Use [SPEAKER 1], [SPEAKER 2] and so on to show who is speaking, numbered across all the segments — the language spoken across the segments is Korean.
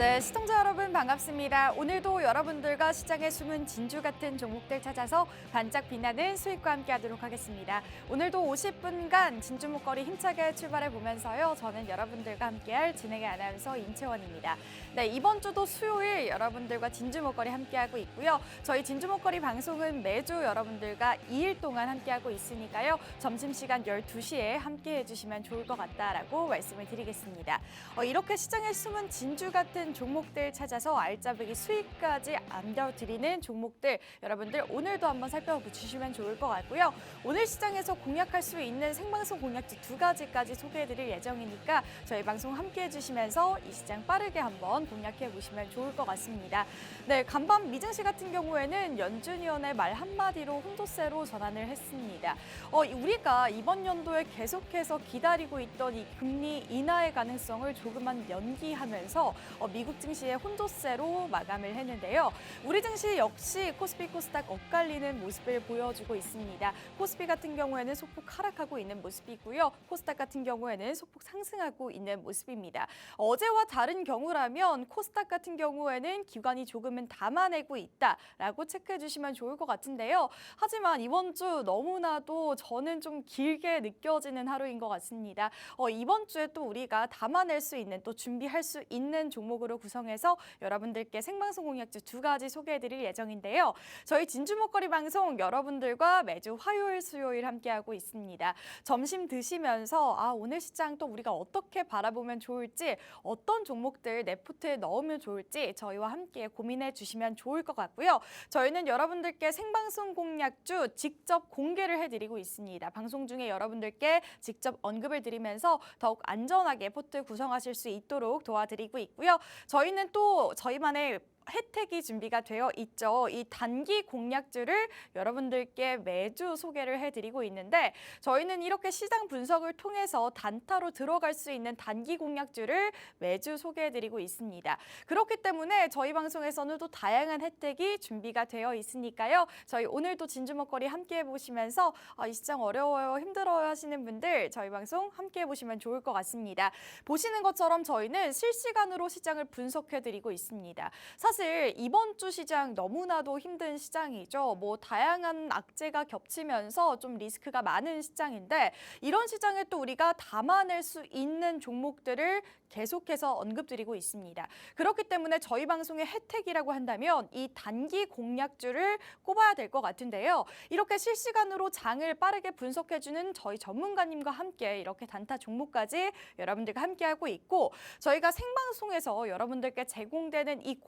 [SPEAKER 1] 네, 시청자 여러분 반갑습니다. 오늘도 여러분들과 시장의 숨은 진주 같은 종목들 찾아서 반짝 빛나는 수익과 함께하도록 하겠습니다. 오늘도 50분간 진주 목걸이 힘차게 출발해 보면서요. 저는 여러분들과 함께할 진행의 아나운서 임채원입니다. 네, 이번 주도 수요일 여러분들과 진주 목걸이 함께하고 있고요. 저희 진주 목걸이 방송은 매주 여러분들과 2일 동안 함께하고 있으니까요. 점심시간 12시에 함께해 주시면 좋을 것 같다라고 말씀을 드리겠습니다. 이렇게 시장의 숨은 진주 같은 종목들 찾아서 알짜배기 수익까지 안겨드리는 종목들 여러분들 오늘도 한번 살펴보시면 좋을 것 같고요. 오늘 시장에서 공략할 수 있는 생방송 공략지 2가지까지 소개해드릴 예정이니까 저희 방송 함께해 주시면서 이 시장 빠르게 한번 공략해 보시면 좋을 것 같습니다. 네, 간밤 미증시 같은 경우에는 연준위원회 말 한마디로 혼조세로 전환을 했습니다. 우리가 이번 연도에 계속해서 기다리고 있던 이 금리 인하의 가능성을 조금만 연기하면서 미국 증시의 혼조세로 마감을 했는데요. 우리 증시 역시 코스피, 코스닥 엇갈리는 모습을 보여주고 있습니다. 코스피 같은 경우에는 소폭 하락하고 있는 모습이고요. 코스닥 같은 경우에는 소폭 상승하고 있는 모습입니다. 어제와 다른 경우라면 코스닥 같은 경우에는 기관이 조금은 담아내고 있다라고 체크해 주시면 좋을 것 같은데요. 하지만 이번 주 너무나도 저는 좀 길게 느껴지는 하루인 것 같습니다. 이번 주에 또 우리가 담아낼 수 있는 또 준비할 수 있는 종목으로 구성해서 여러분들께 생방송 공략주 2가지 소개해드릴 예정인데요. 저희 진주 목걸이 방송 여러분들과 매주 화요일, 수요일 함께하고 있습니다. 점심 드시면서 오늘 시장 또 우리가 어떻게 바라보면 좋을지 어떤 종목들 내 포트에 넣으면 좋을지 저희와 함께 고민해 주시면 좋을 것 같고요. 저희는 여러분들께 생방송 공략주 직접 공개를 해드리고 있습니다. 방송 중에 여러분들께 직접 언급을 드리면서 더욱 안전하게 포트 구성하실 수 있도록 도와드리고 있고요. 저희는 또 저희만의 혜택이 준비가 되어 있죠. 이 단기 공략주를 여러분들께 매주 소개를 해드리고 있는데 저희는 이렇게 시장 분석을 통해서 단타로 들어갈 수 있는 단기 공략주를 매주 소개해드리고 있습니다. 그렇기 때문에 저희 방송에서는 또 다양한 혜택이 준비가 되어 있으니까요. 저희 오늘도 진주 목걸이 함께해 보시면서 이 시장 어려워요, 힘들어요 하시는 분들 저희 방송 함께해 보시면 좋을 것 같습니다. 보시는 것처럼 저희는 실시간으로 시장을 분석해드리고 있습니다. 사실 이번 주 시장 너무나도 힘든 시장이죠. 다양한 악재가 겹치면서 좀 리스크가 많은 시장인데 이런 시장에 또 우리가 담아낼 수 있는 종목들을 계속해서 언급드리고 있습니다. 그렇기 때문에 저희 방송의 혜택이라고 한다면 이 단기 공략주를 꼽아야 될 것 같은데요. 이렇게 실시간으로 장을 빠르게 분석해주는 저희 전문가님과 함께 이렇게 단타 종목까지 여러분들과 함께하고 있고 저희가 생방송에서 여러분들께 제공되는 이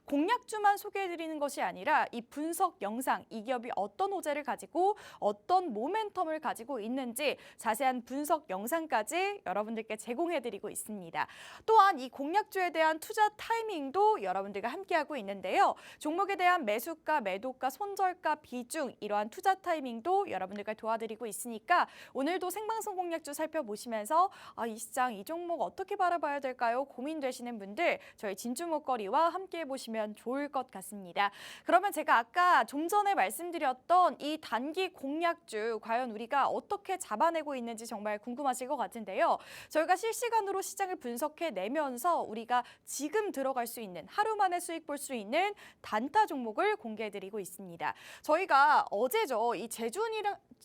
[SPEAKER 1] 공략주만 소개해드리는 것이 아니라 이 분석 영상, 이 기업이 어떤 호재를 가지고 어떤 모멘텀을 가지고 있는지 자세한 분석 영상까지 여러분들께 제공해드리고 있습니다. 또한 이 공략주에 대한 투자 타이밍도 여러분들과 함께하고 있는데요. 종목에 대한 매수가, 매도가, 손절가, 비중 이러한 투자 타이밍도 여러분들과 도와드리고 있으니까 오늘도 생방송 공략주 살펴보시면서 이 시장, 이 종목 어떻게 바라봐야 될까요? 고민되시는 분들 저희 진주 목걸이와 함께 보시면 좋을 것 같습니다. 그러면 제가 아까 좀 전에 말씀드렸던 이 단기 공략주 과연 우리가 어떻게 잡아내고 있는지 정말 궁금하실 것 같은데요. 저희가 실시간으로 시장을 분석해내면서 우리가 지금 들어갈 수 있는 하루 만에 수익 볼 수 있는 단타 종목을 공개해드리고 있습니다. 저희가 어제죠. 이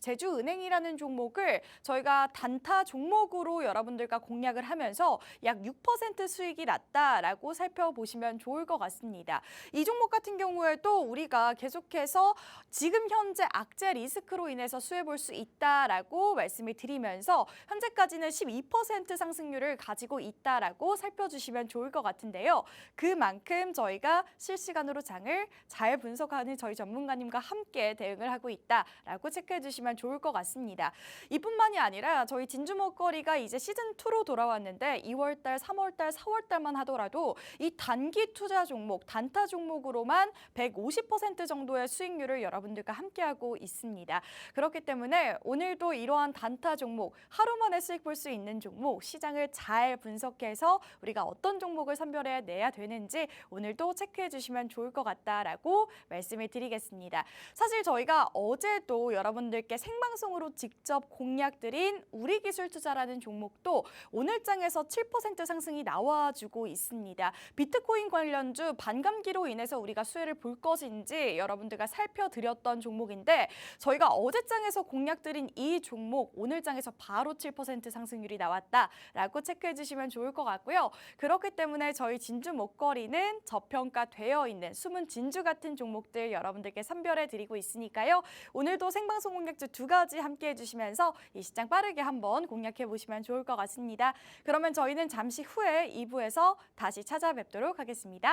[SPEAKER 1] 제주은행이라는 종목을 저희가 단타 종목으로 여러분들과 공략을 하면서 약 6% 수익이 났다라고 살펴보시면 좋을 것 같습니다. 이 종목 같은 경우에도 우리가 계속해서 지금 현재 악재 리스크로 인해서 수혜볼 수 있다라고 말씀을 드리면서 현재까지는 12% 상승률을 가지고 있다라고 살펴주시면 좋을 것 같은데요. 그만큼 저희가 실시간으로 장을 잘 분석하는 저희 전문가님과 함께 대응을 하고 있다라고 체크해 주시면 좋을 것 같습니다. 이뿐만이 아니라 저희 진주 목걸이가 이제 시즌2로 돌아왔는데 2월달, 3월달, 4월달만 하더라도 이 단기 투자 투자 종목, 단타 종목으로만 150% 정도의 수익률을 여러분들과 함께하고 있습니다. 그렇기 때문에 오늘도 이러한 단타 종목, 하루 만에 수익 볼 수 있는 종목, 시장을 잘 분석해서 우리가 어떤 종목을 선별해내야 되는지 오늘도 체크해 주시면 좋을 것 같다라고 말씀을 드리겠습니다. 사실 저희가 어제도 여러분들께 생방송으로 직접 공략드린 우리기술투자라는 종목도 오늘 장에서 7% 상승이 나와주고 있습니다. 비트코인 관련주 반감기로 인해서 우리가 수혜를 볼 것인지 여러분들과 살펴드렸던 종목인데 저희가 어제 장에서 공략드린 이 종목 오늘 장에서 바로 7% 상승률이 나왔다라고 체크해 주시면 좋을 것 같고요. 그렇기 때문에 저희 진주 목걸이는 저평가되어 있는 숨은 진주 같은 종목들 여러분들께 선별해 드리고 있으니까요. 오늘도 생방송 공략주 2가지 함께 해주시면서 이 시장 빠르게 한번 공략해 보시면 좋을 것 같습니다. 그러면 저희는 잠시 후에 2부에서 다시 찾아뵙도록 하겠습니다.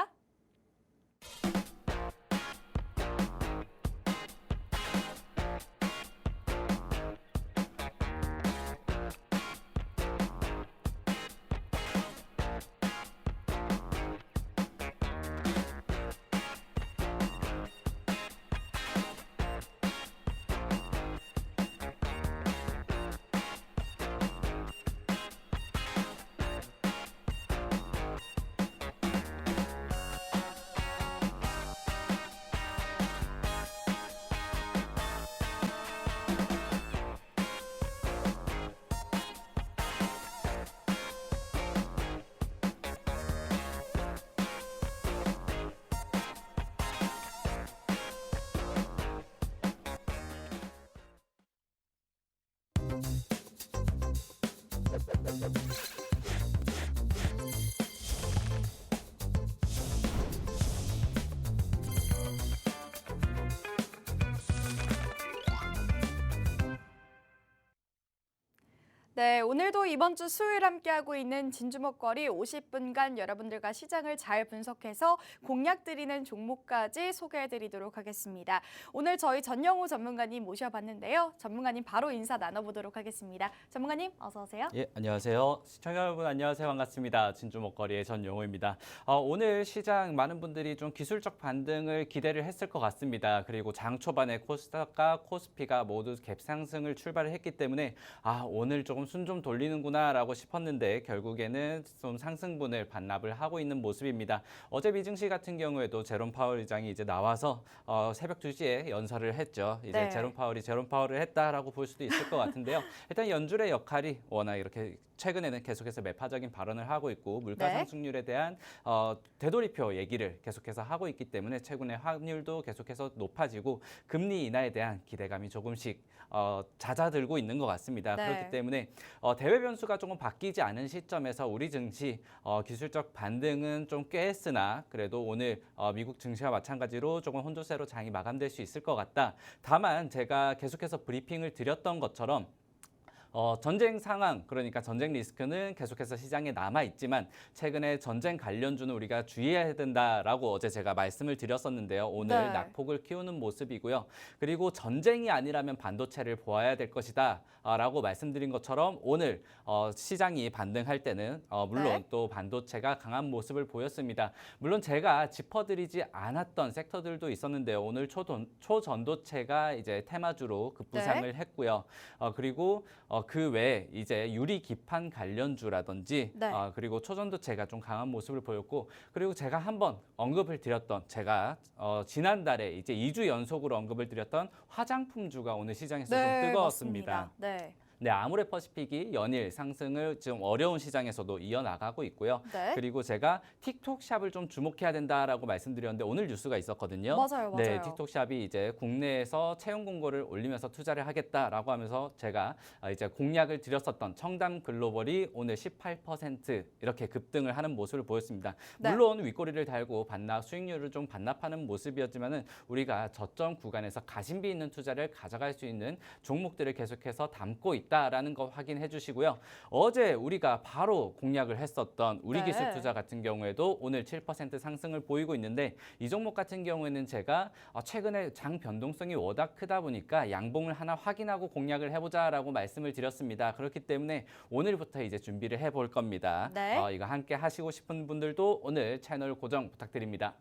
[SPEAKER 1] 네, 오늘도 이번 주 수요일 함께하고 있는 진주목걸이 50분간 여러분들과 시장을 잘 분석해서 공략드리는 종목까지 소개해드리도록 하겠습니다. 오늘 저희 전영호 전문가님 모셔봤는데요. 전문가님 바로 인사 나눠보도록 하겠습니다. 전문가님 어서 오세요.
[SPEAKER 2] 예, 안녕하세요. 시청자 여러분 안녕하세요. 반갑습니다. 진주목걸이의 전영호입니다. 오늘 시장 많은 분들이 좀 기술적 반등을 기대를 했을 것 같습니다. 그리고 장 초반에 코스닥과 코스피가 모두 갭 상승을 출발을 했기 때문에 오늘 조금 순 좀 돌리는구나라고 싶었는데 결국에는 좀 상승분을 반납을 하고 있는 모습입니다. 어제 미증시 같은 경우에도 제롬 파월 의장이 이제 나와서 새벽 2시에 연설을 했죠. 이제
[SPEAKER 1] 네.
[SPEAKER 2] 제롬 파월을 했다라고 볼 수도 있을 것 같은데요. 일단 연준의 역할이 워낙 이렇게 최근에는 계속해서 매파적인 발언을 하고 있고 물가
[SPEAKER 1] 네.
[SPEAKER 2] 상승률에 대한 되돌이표 얘기를 계속해서 하고 있기 때문에 최근에 환율도 계속해서 높아지고 금리 인하에 대한 기대감이 조금씩 잦아들고 있는 것 같습니다.
[SPEAKER 1] 네.
[SPEAKER 2] 그렇기 때문에 대외 변수가 조금 바뀌지 않은 시점에서 우리 증시 기술적 반등은 좀 꽤 했으나 그래도 오늘 미국 증시와 마찬가지로 조금 혼조세로 장이 마감될 수 있을 것 같다. 다만 제가 계속해서 브리핑을 드렸던 것처럼 전쟁 상황, 그러니까 전쟁 리스크는 계속해서 시장에 남아있지만 최근에 전쟁 관련주는 우리가 주의해야 된다라고 어제 제가 말씀을 드렸었는데요. 오늘
[SPEAKER 1] 네.
[SPEAKER 2] 낙폭을 키우는 모습이고요. 그리고 전쟁이 아니라면 반도체를 보아야 될 것이다 라고 말씀드린 것처럼 오늘 시장이 반등할 때는 물론
[SPEAKER 1] 네.
[SPEAKER 2] 또 반도체가 강한 모습을 보였습니다. 물론 제가 짚어드리지 않았던 섹터들도 있었는데요. 오늘 초전도체가 이제 테마주로 급부상을 했고요. 그리고 그 외에 이제 유리 기판 관련주라든지
[SPEAKER 1] 네.
[SPEAKER 2] 그리고 초전도체가 좀 강한 모습을 보였고 그리고 제가 한번 언급을 드렸던 제가 지난달에 이제 2주 연속으로 언급을 드렸던 화장품주가 오늘 시장에서 좀 뜨거웠습니다.
[SPEAKER 1] 맞습니다. 네.
[SPEAKER 2] 네, 아모레퍼시픽이 연일 상승을 좀 어려운 시장에서도 이어나가고 있고요.
[SPEAKER 1] 네.
[SPEAKER 2] 그리고 제가 틱톡샵을 좀 주목해야 된다라고 말씀드렸는데 오늘 뉴스가 있었거든요.
[SPEAKER 1] 맞아요.
[SPEAKER 2] 네, 틱톡샵이 이제 국내에서 채용 공고를 올리면서 투자를 하겠다라고 하면서 제가 이제 공약을 드렸었던 청담 글로벌이 오늘 18% 이렇게 급등을 하는 모습을 보였습니다.
[SPEAKER 1] 네.
[SPEAKER 2] 물론 윗꼬리를 달고 수익률을 좀 반납하는 모습이었지만은 우리가 저점 구간에서 가심비 있는 투자를 가져갈 수 있는 종목들을 계속해서 담고 있다. 있다라는 거 확인해 주시고요. 어제 우리가 바로 공략을 했었던 우리기술투자 같은 경우에도 오늘 7% 상승을 보이고 있는데 이 종목 같은 경우에는 제가 최근에 장 변동성이 워낙 크다 보니까 양봉을 하나 확인하고 공략을 해보자라고 말씀을 드렸습니다. 그렇기 때문에 오늘부터 이제 준비를 해볼 겁니다.
[SPEAKER 1] 네.
[SPEAKER 2] 이거 함께 하시고 싶은 분들도 오늘 채널 고정 부탁드립니다.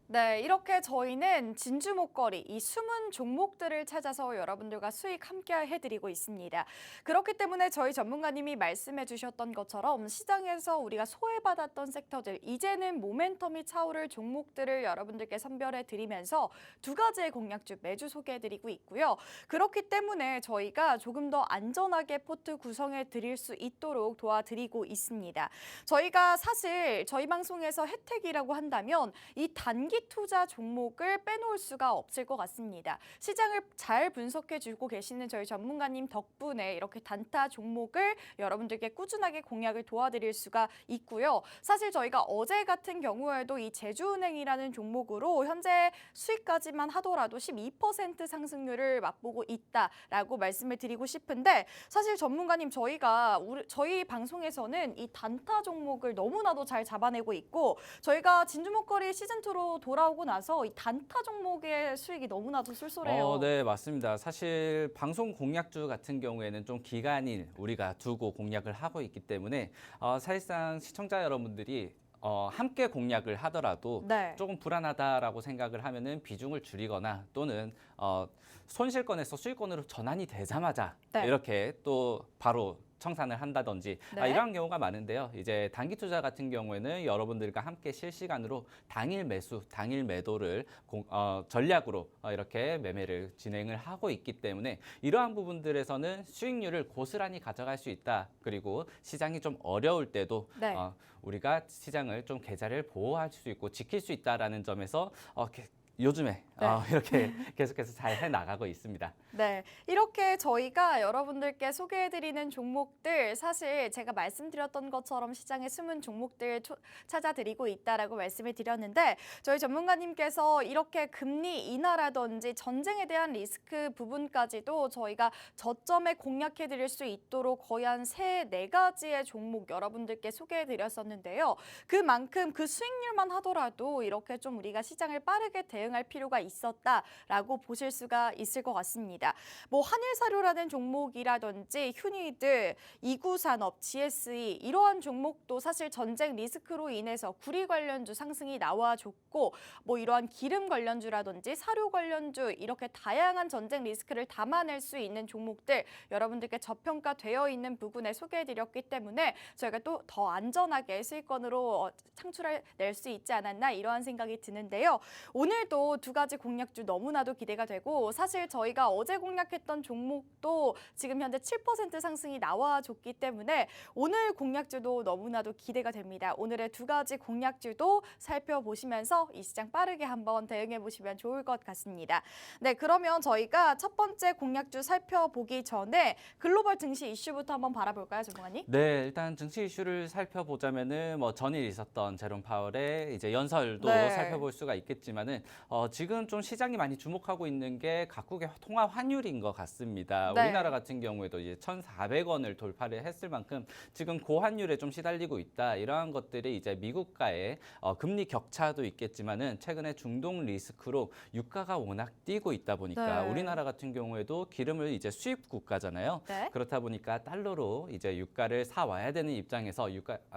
[SPEAKER 1] 네, 이렇게 저희는 진주 목걸이, 이 숨은 종목들을 찾아서 여러분들과 수익 함께 해드리고 있습니다. 그렇기 때문에 저희 전문가님이 말씀해 주셨던 것처럼 시장에서 우리가 소외받았던 섹터들, 이제는 모멘텀이 차오를 종목들을 여러분들께 선별해 드리면서 두 가지의 공략주 매주 소개해 드리고 있고요. 그렇기 때문에 저희가 조금 더 안전하게 포트 구성해 드릴 수 있도록 도와드리고 있습니다. 저희가 사실 저희 방송에서 혜택이라고 한다면 이 단기 투자 종목을 빼놓을 수가 없을 것 같습니다. 시장을 잘 분석해주고 계시는 저희 전문가님 덕분에 이렇게 단타 종목을 여러분들께 꾸준하게 공략을 도와드릴 수가 있고요. 사실 저희가 어제 같은 경우에도 이 제주은행이라는 종목으로 현재 수익까지만 하더라도 12% 상승률을 맛보고 있다라고 말씀을 드리고 싶은데 사실 전문가님 저희 방송에서는 이 단타 종목을 너무나도 잘 잡아내고 있고 저희가 진주목걸이 시즌2로 돌아오고 나서 이 단타 종목의 수익이 너무나도 쏠쏠해요.
[SPEAKER 2] 네, 맞습니다. 사실 방송 공략주 같은 경우에는 좀 기간을 우리가 두고 공략을 하고 있기 때문에 사실상 시청자 여러분들이 함께 공략을 하더라도
[SPEAKER 1] 네.
[SPEAKER 2] 조금 불안하다라고 생각을 하면은 비중을 줄이거나 또는 손실권에서 수익권으로 전환이 되자마자
[SPEAKER 1] 네.
[SPEAKER 2] 이렇게 또 바로 청산을 한다든지
[SPEAKER 1] 네.
[SPEAKER 2] 이러한 경우가 많은데요. 이제 단기 투자 같은 경우에는 여러분들과 함께 실시간으로 당일 매수, 당일 매도를 전략으로 이렇게 매매를 진행을 하고 있기 때문에 이러한 부분들에서는 수익률을 고스란히 가져갈 수 있다. 그리고 시장이 좀 어려울 때도
[SPEAKER 1] 네.
[SPEAKER 2] 우리가 시장을 좀 계좌를 보호할 수 있고 지킬 수 있다라는 점에서 요즘에
[SPEAKER 1] 네.
[SPEAKER 2] 이렇게 계속해서 잘 해나가고 있습니다.
[SPEAKER 1] 네, 이렇게 저희가 여러분들께 소개해드리는 종목들 사실 제가 말씀드렸던 것처럼 시장에 숨은 종목들 찾아드리고 있다라고 말씀을 드렸는데 저희 전문가님께서 이렇게 금리 인하라든지 전쟁에 대한 리스크 부분까지도 저희가 저점에 공략해드릴 수 있도록 거의 한 3-4가지의 종목 여러분들께 소개해드렸었는데요. 그만큼 그 수익률만 하더라도 이렇게 좀 우리가 시장을 빠르게 대응할 필요가 있었다라고 보실 수가 있을 것 같습니다. 뭐 한일사료라는 종목이라든지 휴니드, 이구산업, GSE 이러한 종목도 사실 전쟁 리스크로 인해서 구리 관련주 상승이 나와줬고 뭐 이러한 기름 관련주라든지 사료 관련주 이렇게 다양한 전쟁 리스크를 담아낼 수 있는 종목들 여러분들께 저평가되어 있는 부분에 소개해드렸기 때문에 저희가 또 더 안전하게 수익권으로 창출해낼 수 있지 않았나 이러한 생각이 드는데요. 오늘도 두 가지 공략주 너무나도 기대가 되고 사실 저희가 어제 공략했던 종목도 지금 현재 7% 상승이 나와줬기 때문에 오늘 공략주도 너무나도 기대가 됩니다. 오늘의 두 가지 공략주도 살펴보시면서 이 시장 빠르게 한번 대응해 보시면 좋을 것 같습니다. 네, 그러면 저희가 첫 번째 공략주 살펴보기 전에 글로벌 증시 이슈부터 한번 바라볼까요, 전문가님?
[SPEAKER 2] 네, 일단 증시 이슈를 살펴보자면은 뭐 전일 있었던 제롬 파월의 이제 연설도
[SPEAKER 1] 네.
[SPEAKER 2] 살펴볼 수가 있겠지만은 지금 좀 시장이 많이 주목하고 있는 게 각국의 통화 환율인 것 같습니다.
[SPEAKER 1] 네.
[SPEAKER 2] 우리나라 같은 경우에도 이제 1,400원을 돌파를 했을 만큼 지금 고환율에 좀 시달리고 있다. 이러한 것들이 이제 미국과의 금리 격차도 있겠지만은 최근에 중동 리스크로 유가가 워낙 뛰고 있다 보니까
[SPEAKER 1] 네.
[SPEAKER 2] 우리나라 같은 경우에도 기름을 이제 수입 국가잖아요.
[SPEAKER 1] 네.
[SPEAKER 2] 그렇다 보니까 달러로 이제 유가를 사 와야 되는 입장에서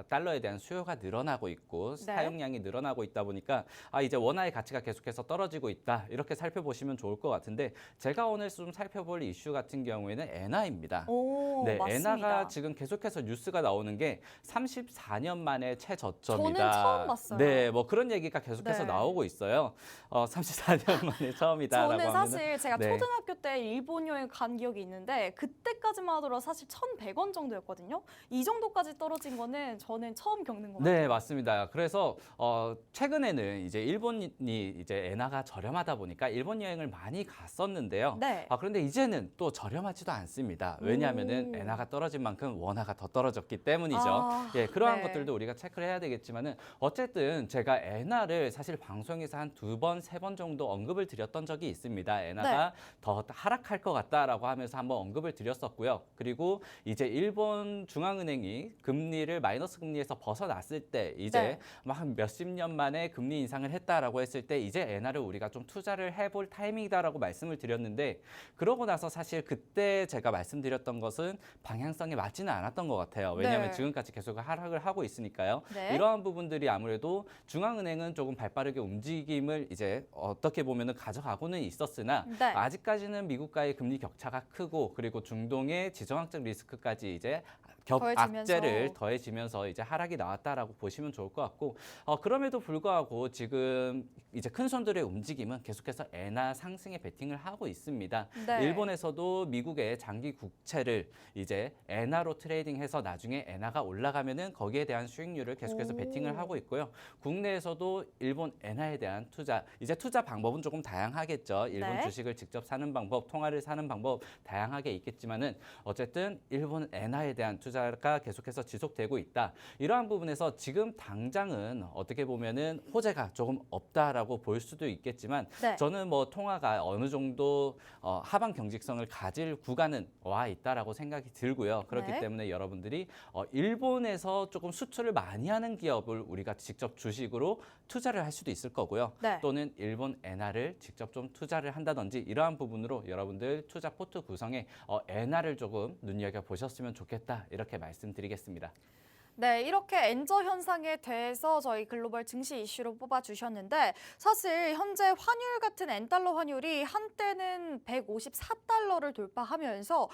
[SPEAKER 2] 달러에 대한 수요가 늘어나고 있고 사용량이 늘어나고 있다 보니까 이제 원화의 가치가 계속해서 떨어지고 있다. 이렇게 살펴보시면 좋을 것 같은데 제가 오늘 좀 살펴볼 이슈 같은 경우에는 엔화입니다.
[SPEAKER 1] 오,
[SPEAKER 2] 네,
[SPEAKER 1] 맞습니다.
[SPEAKER 2] 엔화가 지금 계속해서 뉴스가 나오는 게 34년 만에 최저점이다.
[SPEAKER 1] 저는 처음 봤어요.
[SPEAKER 2] 네, 뭐 그런 얘기가 계속해서
[SPEAKER 1] 네.
[SPEAKER 2] 나오고 있어요. 34년 만에 처음이다라고
[SPEAKER 1] 저는
[SPEAKER 2] 하면은
[SPEAKER 1] 사실 제가
[SPEAKER 2] 네.
[SPEAKER 1] 초등학교 때 일본 여행 간 기억이 있는데 그때까지만 하더라도 사실 1,100원 정도였거든요. 이 정도까지 떨어진 거는 저는 처음 겪는 것 같아요.
[SPEAKER 2] 네, 맞습니다. 그래서 최근에는 이제 일본이 이제 엔화가 저렴하다 보니까 일본 여행을 많이 갔었는데요.
[SPEAKER 1] 네.
[SPEAKER 2] 그런데 이제는 또 저렴하지도 않습니다. 왜냐하면은 엔화가 떨어진 만큼 원화가 더 떨어졌기 때문이죠. 예, 그러한
[SPEAKER 1] 네.
[SPEAKER 2] 것들도 우리가 체크를 해야 되겠지만은 어쨌든 제가 엔화를 사실 방송에서 한 2번, 3번 정도 언급을 드렸던 적이 있습니다. 엔화가 더 하락할 것 같다라고 하면서 한번 언급을 드렸었고요. 그리고 이제 일본 중앙은행이 금리를 마이너스 금리에서 벗어났을 때 이제 막 몇십 년 만에 금리 인상을 했다라고 했을 때 이제 엔화를 우리가 좀 투자를 해볼 타이밍이다라고 말씀을 드렸는데 그러고 나서 사실 그때 제가 말씀드렸던 것은 방향성에 맞지는 않았던 것 같아요. 왜냐하면
[SPEAKER 1] 네.
[SPEAKER 2] 지금까지 계속 하락을 하고 있으니까요.
[SPEAKER 1] 네.
[SPEAKER 2] 이러한 부분들이 아무래도 중앙은행은 조금 발빠르게 움직임을 이제 어떻게 보면은 가져가고는 있었으나
[SPEAKER 1] 네.
[SPEAKER 2] 아직까지는 미국과의 금리 격차가 크고 그리고 중동의 지정학적 리스크까지 이제
[SPEAKER 1] 더해지면서.
[SPEAKER 2] 악재를 더해지면서 이제 하락이 나왔다라고 보시면 좋을 것 같고 그럼에도 불구하고 지금 이제 큰 손들의 움직임은 계속해서 엔화 상승에 베팅을 하고 있습니다.
[SPEAKER 1] 네.
[SPEAKER 2] 일본에서도 미국의 장기 국채를 이제 엔화로 트레이딩해서 나중에 엔화가 올라가면은 거기에 대한 수익률을 계속해서
[SPEAKER 1] 오.
[SPEAKER 2] 베팅을 하고 있고요. 국내에서도 일본 엔화에 대한 투자, 이제 투자 방법은 조금 다양하겠죠. 일본
[SPEAKER 1] 네.
[SPEAKER 2] 주식을 직접 사는 방법, 통화를 사는 방법 다양하게 있겠지만은 어쨌든 일본 엔화에 대한 투자가 계속해서 지속되고 있다. 이러한 부분에서 지금 당장은 어떻게 보면은 호재가 조금 없다라고 볼 수도 있겠지만
[SPEAKER 1] 네.
[SPEAKER 2] 저는 뭐 통화가 어느 정도 하방 경직성을 가질 구간은 와 있다라고 생각이 들고요. 그렇기
[SPEAKER 1] 네.
[SPEAKER 2] 때문에 여러분들이 일본에서 조금 수출을 많이 하는 기업을 우리가 직접 주식으로 투자를 할 수도 있을 거고요.
[SPEAKER 1] 네.
[SPEAKER 2] 또는 일본 엔화를 직접 좀 투자를 한다든지 이러한 부분으로 여러분들 투자 포트 구성에 엔화를 조금 눈여겨 보셨으면 좋겠다 이렇게 말씀드리겠습니다.
[SPEAKER 1] 네, 이렇게 엔저 현상에 대해서 저희 글로벌 증시 이슈로 뽑아주셨는데 사실 현재 환율 같은 엔달러 환율이 한때는 154달러를 돌파하면서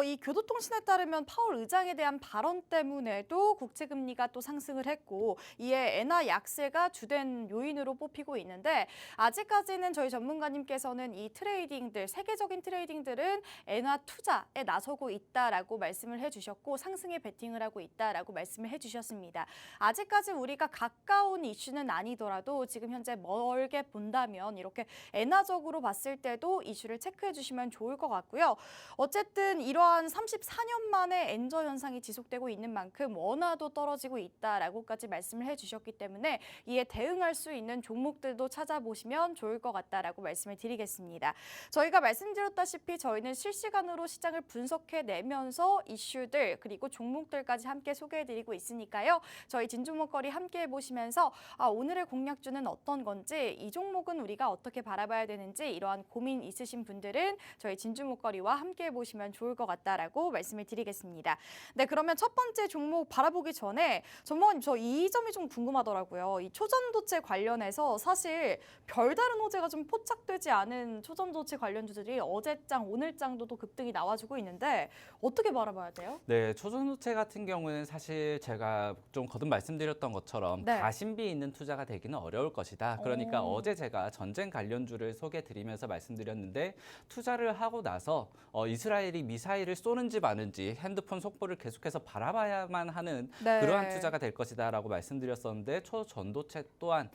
[SPEAKER 1] 이 교도통신에 따르면 파월 의장에 대한 발언 때문에도 국채금리가 또 상승을 했고 이에 엔화 약세가 주된 요인으로 뽑히고 있는데 아직까지는 저희 전문가님께서는 이 트레이딩들, 세계적인 트레이딩들은 엔화 투자에 나서고 있다라고 말씀을 해주셨고 상승에 베팅을 하고 있다라고 말씀을 해주셨습니다. 아직까지 우리가 가까운 이슈는 아니더라도 지금 현재 멀게 본다면 이렇게 엔화적으로 봤을 때도 이슈를 체크해 주시면 좋을 것 같고요. 어쨌든 이러한 34년 만에 엔저 현상이 지속되고 있는 만큼 원화도 떨어지고 있다라고까지 말씀을 해주셨기 때문에 이에 대응할 수 있는 종목들도 찾아보시면 좋을 것 같다라고 말씀을 드리겠습니다. 저희가 말씀드렸다시피 저희는 실시간으로 시장을 분석해내면서 이슈들 그리고 종목들까지 함께 소개해드리고 있으니까요. 저희 진주목거리 함께 해보시면서 오늘의 공략주는 어떤 건지 이 종목은 우리가 어떻게 바라봐야 되는지 이러한 고민 있으신 분들은 저희 진주목거리와 함께 해보시면 좋을 것 같다라고 말씀을 드리겠습니다. 네, 그러면 첫 번째 종목 바라보기 전에 전문가님 저 이 점이 좀 궁금하더라고요. 이 초전도체 관련해서 사실 별다른 호재가 좀 포착되지 않은 초전도체 관련주들이 어제장, 오늘장도 또 급등이 나와주고 있는데 어떻게 바라봐야 돼요?
[SPEAKER 2] 네, 초전도체 같은 경우는 사실 제가 좀 거듭 말씀드렸던 것처럼
[SPEAKER 1] 네.
[SPEAKER 2] 가심비 있는 투자가 되기는 어려울 것이다. 그러니까
[SPEAKER 1] 오.
[SPEAKER 2] 어제 제가 전쟁 관련주를 소개드리면서 말씀드렸는데 투자를 하고 나서 이스라엘이 미사일을 쏘는지 마는지 핸드폰 속보를 계속해서 바라봐야만 하는
[SPEAKER 1] 네.
[SPEAKER 2] 그러한 투자가 될 것이다라고 말씀드렸었는데 초전도체 또한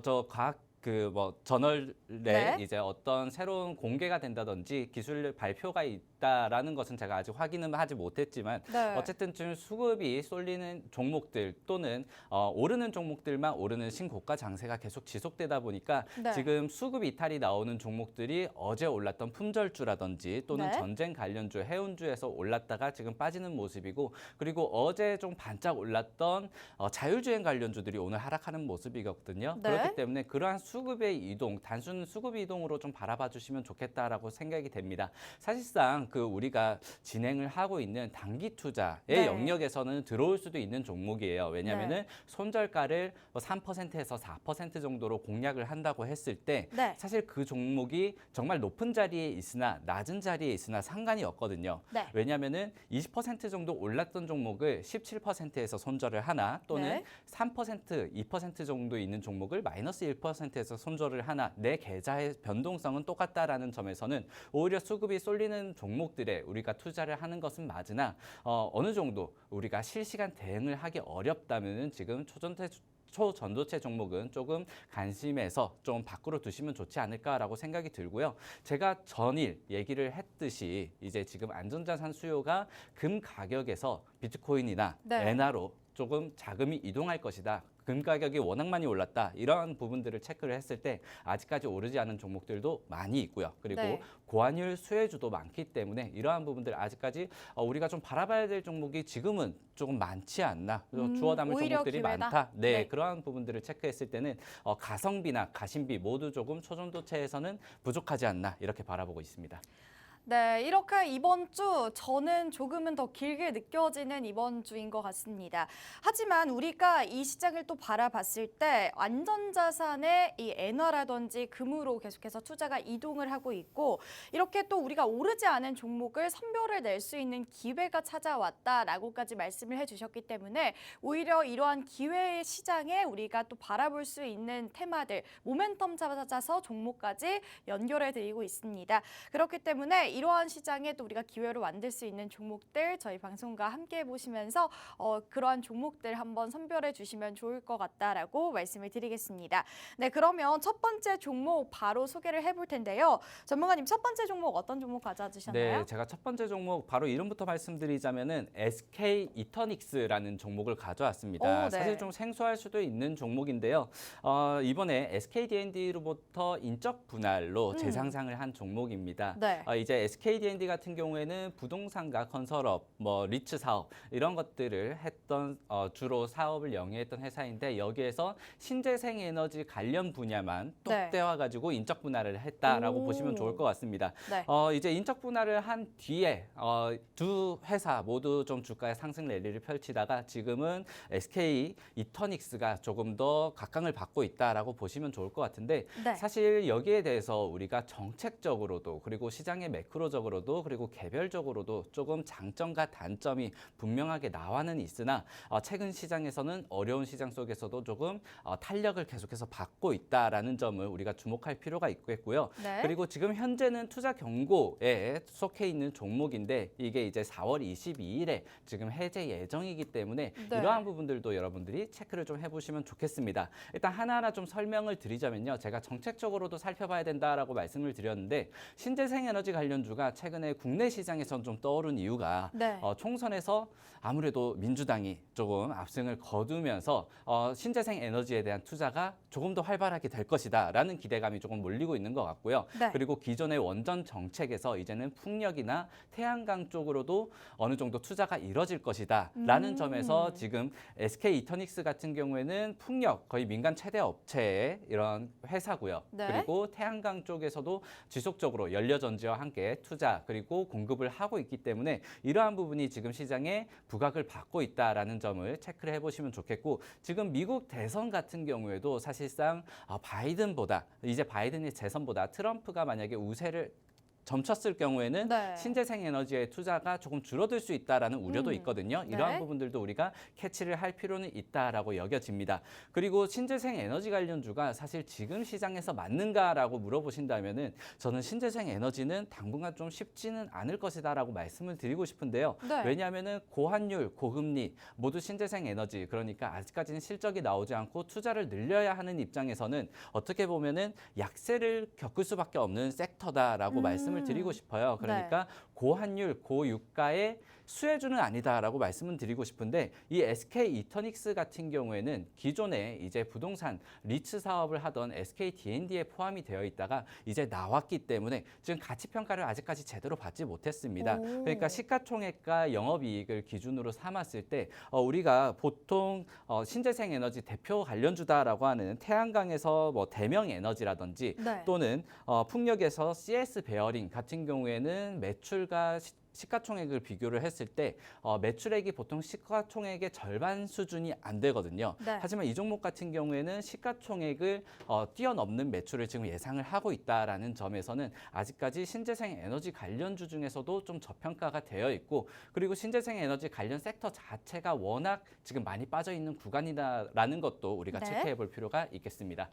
[SPEAKER 2] 저 과학 저널에
[SPEAKER 1] 네.
[SPEAKER 2] 이제 어떤 새로운 공개가 된다든지 기술 발표가 있다라는 것은 제가 아직 확인은 하지 못했지만
[SPEAKER 1] 네.
[SPEAKER 2] 어쨌든 좀 수급이 쏠리는 종목들 또는 오르는 종목들만 오르는 신고가 장세가 계속 지속되다 보니까
[SPEAKER 1] 네.
[SPEAKER 2] 지금 수급 이탈이 나오는 종목들이 어제 올랐던 품절주라든지 또는
[SPEAKER 1] 네.
[SPEAKER 2] 전쟁 관련주, 해운주에서 올랐다가 지금 빠지는 모습이고 그리고 어제 좀 반짝 올랐던 자율주행 관련주들이 오늘 하락하는 모습이거든요.
[SPEAKER 1] 네.
[SPEAKER 2] 그렇기 때문에 그러한 수급의 이동, 단순 수급 이동으로 좀 바라봐 주시면 좋겠다라고 생각이 됩니다. 사실상 우리가 진행을 하고 있는 단기 투자의
[SPEAKER 1] 네.
[SPEAKER 2] 영역에서는 들어올 수도 있는 종목이에요. 왜냐하면은 손절가를 3%에서 4% 정도로 공략을 한다고 했을 때
[SPEAKER 1] 네.
[SPEAKER 2] 사실 그 종목이 정말 높은 자리에 있으나 낮은 자리에 있으나 상관이 없거든요.
[SPEAKER 1] 네.
[SPEAKER 2] 왜냐하면은 20% 정도 올랐던 종목을 17%에서 손절을 하나 또는
[SPEAKER 1] 네.
[SPEAKER 2] 3%, 2% 정도 있는 종목을 마이너스 1%에서 손절을 하나 내 계좌의 변동성은 똑같다라는 점에서는 오히려 수급이 쏠리는 종목들에 우리가 투자를 하는 것은 맞으나 어느 정도 우리가 실시간 대응을 하기 어렵다면은 지금 초전도체 종목은 조금 관심에서 좀 밖으로 두시면 좋지 않을까라고 생각이 들고요. 제가 전일 얘기를 했듯이 이제 지금 안전자산 수요가 금 가격에서 비트코인이나
[SPEAKER 1] 네.
[SPEAKER 2] 엔화로 조금 자금이 이동할 것이다. 금 가격이 워낙 많이 올랐다. 이러한 부분들을 체크를 했을 때 아직까지 오르지 않은 종목들도 많이 있고요. 그리고
[SPEAKER 1] 네.
[SPEAKER 2] 고환율 수혜주도 많기 때문에 이러한 부분들 아직까지 우리가 좀 바라봐야 될 종목이 지금은 조금 많지 않나. 주워 담을
[SPEAKER 1] 오히려
[SPEAKER 2] 종목들이
[SPEAKER 1] 기회다?
[SPEAKER 2] 많다. 네,
[SPEAKER 1] 네.
[SPEAKER 2] 그러한 부분들을 체크했을 때는 가성비나 가심비 모두 조금 초전도체에서는 부족하지 않나 이렇게 바라보고 있습니다.
[SPEAKER 1] 네, 이렇게 이번 주 저는 조금은 더 길게 느껴지는 이번 주인 것 같습니다. 하지만 우리가 이 시장을 또 바라봤을 때 안전자산의 이 엔화라든지 금으로 계속해서 투자가 이동을 하고 있고 이렇게 또 우리가 오르지 않은 종목을 선별을 낼 수 있는 기회가 찾아왔다라고까지 말씀을 해주셨기 때문에 오히려 이러한 기회의 시장에 우리가 또 바라볼 수 있는 테마들, 모멘텀 찾아서 종목까지 연결해 드리고 있습니다. 그렇기 때문에 이러한 시장에 또 우리가 기회로 만들 수 있는 종목들 저희 방송과 함께 보시면서 그러한 종목들 한번 선별해 주시면 좋을 것 같다라고 말씀을 드리겠습니다. 네, 그러면 첫 번째 종목 바로 소개를 해볼 텐데요. 전문가님 첫 번째 종목 어떤 종목 가져주셨나요?
[SPEAKER 2] 네, 제가 첫 번째 종목 바로 이름부터 말씀드리자면은 SK 이터닉스라는 종목을 가져왔습니다.
[SPEAKER 1] 오, 네.
[SPEAKER 2] 사실 좀 생소할 수도 있는 종목인데요. 이번에 SK D&D로부터 인적 분할로 재상장을 한 종목입니다.
[SPEAKER 1] 네.
[SPEAKER 2] 이제 SK D&D 같은 경우에는 부동산과 건설업, 리츠 사업 이런 것들을 했던 주로 사업을 영위했던 회사인데 여기에서 신재생 에너지 관련 분야만 뚝
[SPEAKER 1] 네.
[SPEAKER 2] 떼와가지고 인적 분할을 했다라고
[SPEAKER 1] 오.
[SPEAKER 2] 보시면 좋을 것 같습니다.
[SPEAKER 1] 네.
[SPEAKER 2] 이제 인적 분할을 한 뒤에 두 회사 모두 좀 주가의 상승 랠리를 펼치다가 지금은 SK 이터닉스가 조금 더 각광을 받고 있다라고 보시면 좋을 것 같은데
[SPEAKER 1] 네.
[SPEAKER 2] 사실 여기에 대해서 우리가 정책적으로도 그리고 시장의 매크로적으로도 그리고 개별적으로도 조금 장점과 단점이 분명하게 나와는 있으나 최근 시장에서는 어려운 시장 속에서도 조금 탄력을 계속해서 받고 있다라는 점을 우리가 주목할 필요가 있겠고요.
[SPEAKER 1] 네.
[SPEAKER 2] 그리고 지금 현재는 투자 경고에 속해 있는 종목인데 이게 이제 4월 22일에 지금 해제 예정이기 때문에
[SPEAKER 1] 네.
[SPEAKER 2] 이러한 부분들도 여러분들이 체크를 좀 해보시면 좋겠습니다. 일단 하나하나 좀 설명을 드리자면요. 제가 정책적으로도 살펴봐야 된다라고 말씀을 드렸는데 신재생 에너지 관련주가 최근에 국내 시장에서 좀 떠오른 이유가
[SPEAKER 1] 네.
[SPEAKER 2] 총선에서 아무래도 민주당이 조금 압승을 거두면서 신재생 에너지에 대한 투자가 조금 더 활발하게 될 것이다라는 기대감이 조금 몰리고 있는 것 같고요.
[SPEAKER 1] 네.
[SPEAKER 2] 그리고 기존의 원전 정책에서 이제는 풍력이나 태양광 쪽으로도 어느 정도 투자가 이뤄질 것이다라는 점에서 지금 SK 이터닉스 같은 경우에는 풍력 거의 민간 최대 업체의 이런 회사고요.
[SPEAKER 1] 네.
[SPEAKER 2] 그리고 태양광 쪽에서도 지속적으로 연료전지와 함께 투자 그리고 공급을 하고 있기 때문에 이러한 부분이 지금 시장에 부각을 받고 있다라는 점을 체크를 해보시면 좋겠고 지금 미국 대선 같은 경우에도 사실상 바이든보다 이제 바이든의 재선보다 트럼프가 만약에 우세를 점쳤을 경우에는
[SPEAKER 1] 네.
[SPEAKER 2] 신재생 에너지의 투자가 조금 줄어들 수 있다라는 우려도 있거든요. 이러한
[SPEAKER 1] 네.
[SPEAKER 2] 부분들도 우리가 캐치를 할 필요는 있다라고 여겨집니다. 그리고 신재생 에너지 관련주가 사실 지금 시장에서 맞는가라고 물어보신다면은 저는 신재생 에너지는 당분간 좀 쉽지는 않을 것이다라고 말씀을 드리고 싶은데요.
[SPEAKER 1] 네.
[SPEAKER 2] 왜냐하면은 고환율, 고금리 모두 신재생 에너지 그러니까 아직까지는 실적이 나오지 않고 투자를 늘려야 하는 입장에서는 어떻게 보면은 약세를 겪을 수밖에 없는 섹터다라고 말씀을 드리고 싶어요. 그러니까 고환율, 고유가의 수혜주는 아니다라고 말씀을 드리고 싶은데 이 SK 이터닉스 같은 경우에는 기존에 이제 부동산 리츠 사업을 하던 SK D&D에 포함이 되어 있다가 이제 나왔기 때문에 지금 가치 평가를 아직까지 제대로 받지 못했습니다.
[SPEAKER 1] 오.
[SPEAKER 2] 그러니까 시가총액과 영업이익을 기준으로 삼았을 때 우리가 보통 신재생 에너지 대표 관련주다라고 하는 태양광에서 대명 에너지라든지
[SPEAKER 1] 네.
[SPEAKER 2] 또는 풍력에서 CS 베어링 같은 경우에는 매출과 시가총액을 비교를 했을 때 매출액이 보통 시가총액의 절반 수준이 안 되거든요.
[SPEAKER 1] 네.
[SPEAKER 2] 하지만 이 종목 같은 경우에는 시가총액을 뛰어넘는 매출을 지금 예상을 하고 있다라는 점에서는 아직까지 신재생 에너지 관련주 중에서도 좀 저평가가 되어 있고 그리고 신재생 에너지 관련 섹터 자체가 워낙 지금 많이 빠져 있는 구간이다라는 것도 우리가
[SPEAKER 1] 네.
[SPEAKER 2] 체크해 볼 필요가 있겠습니다.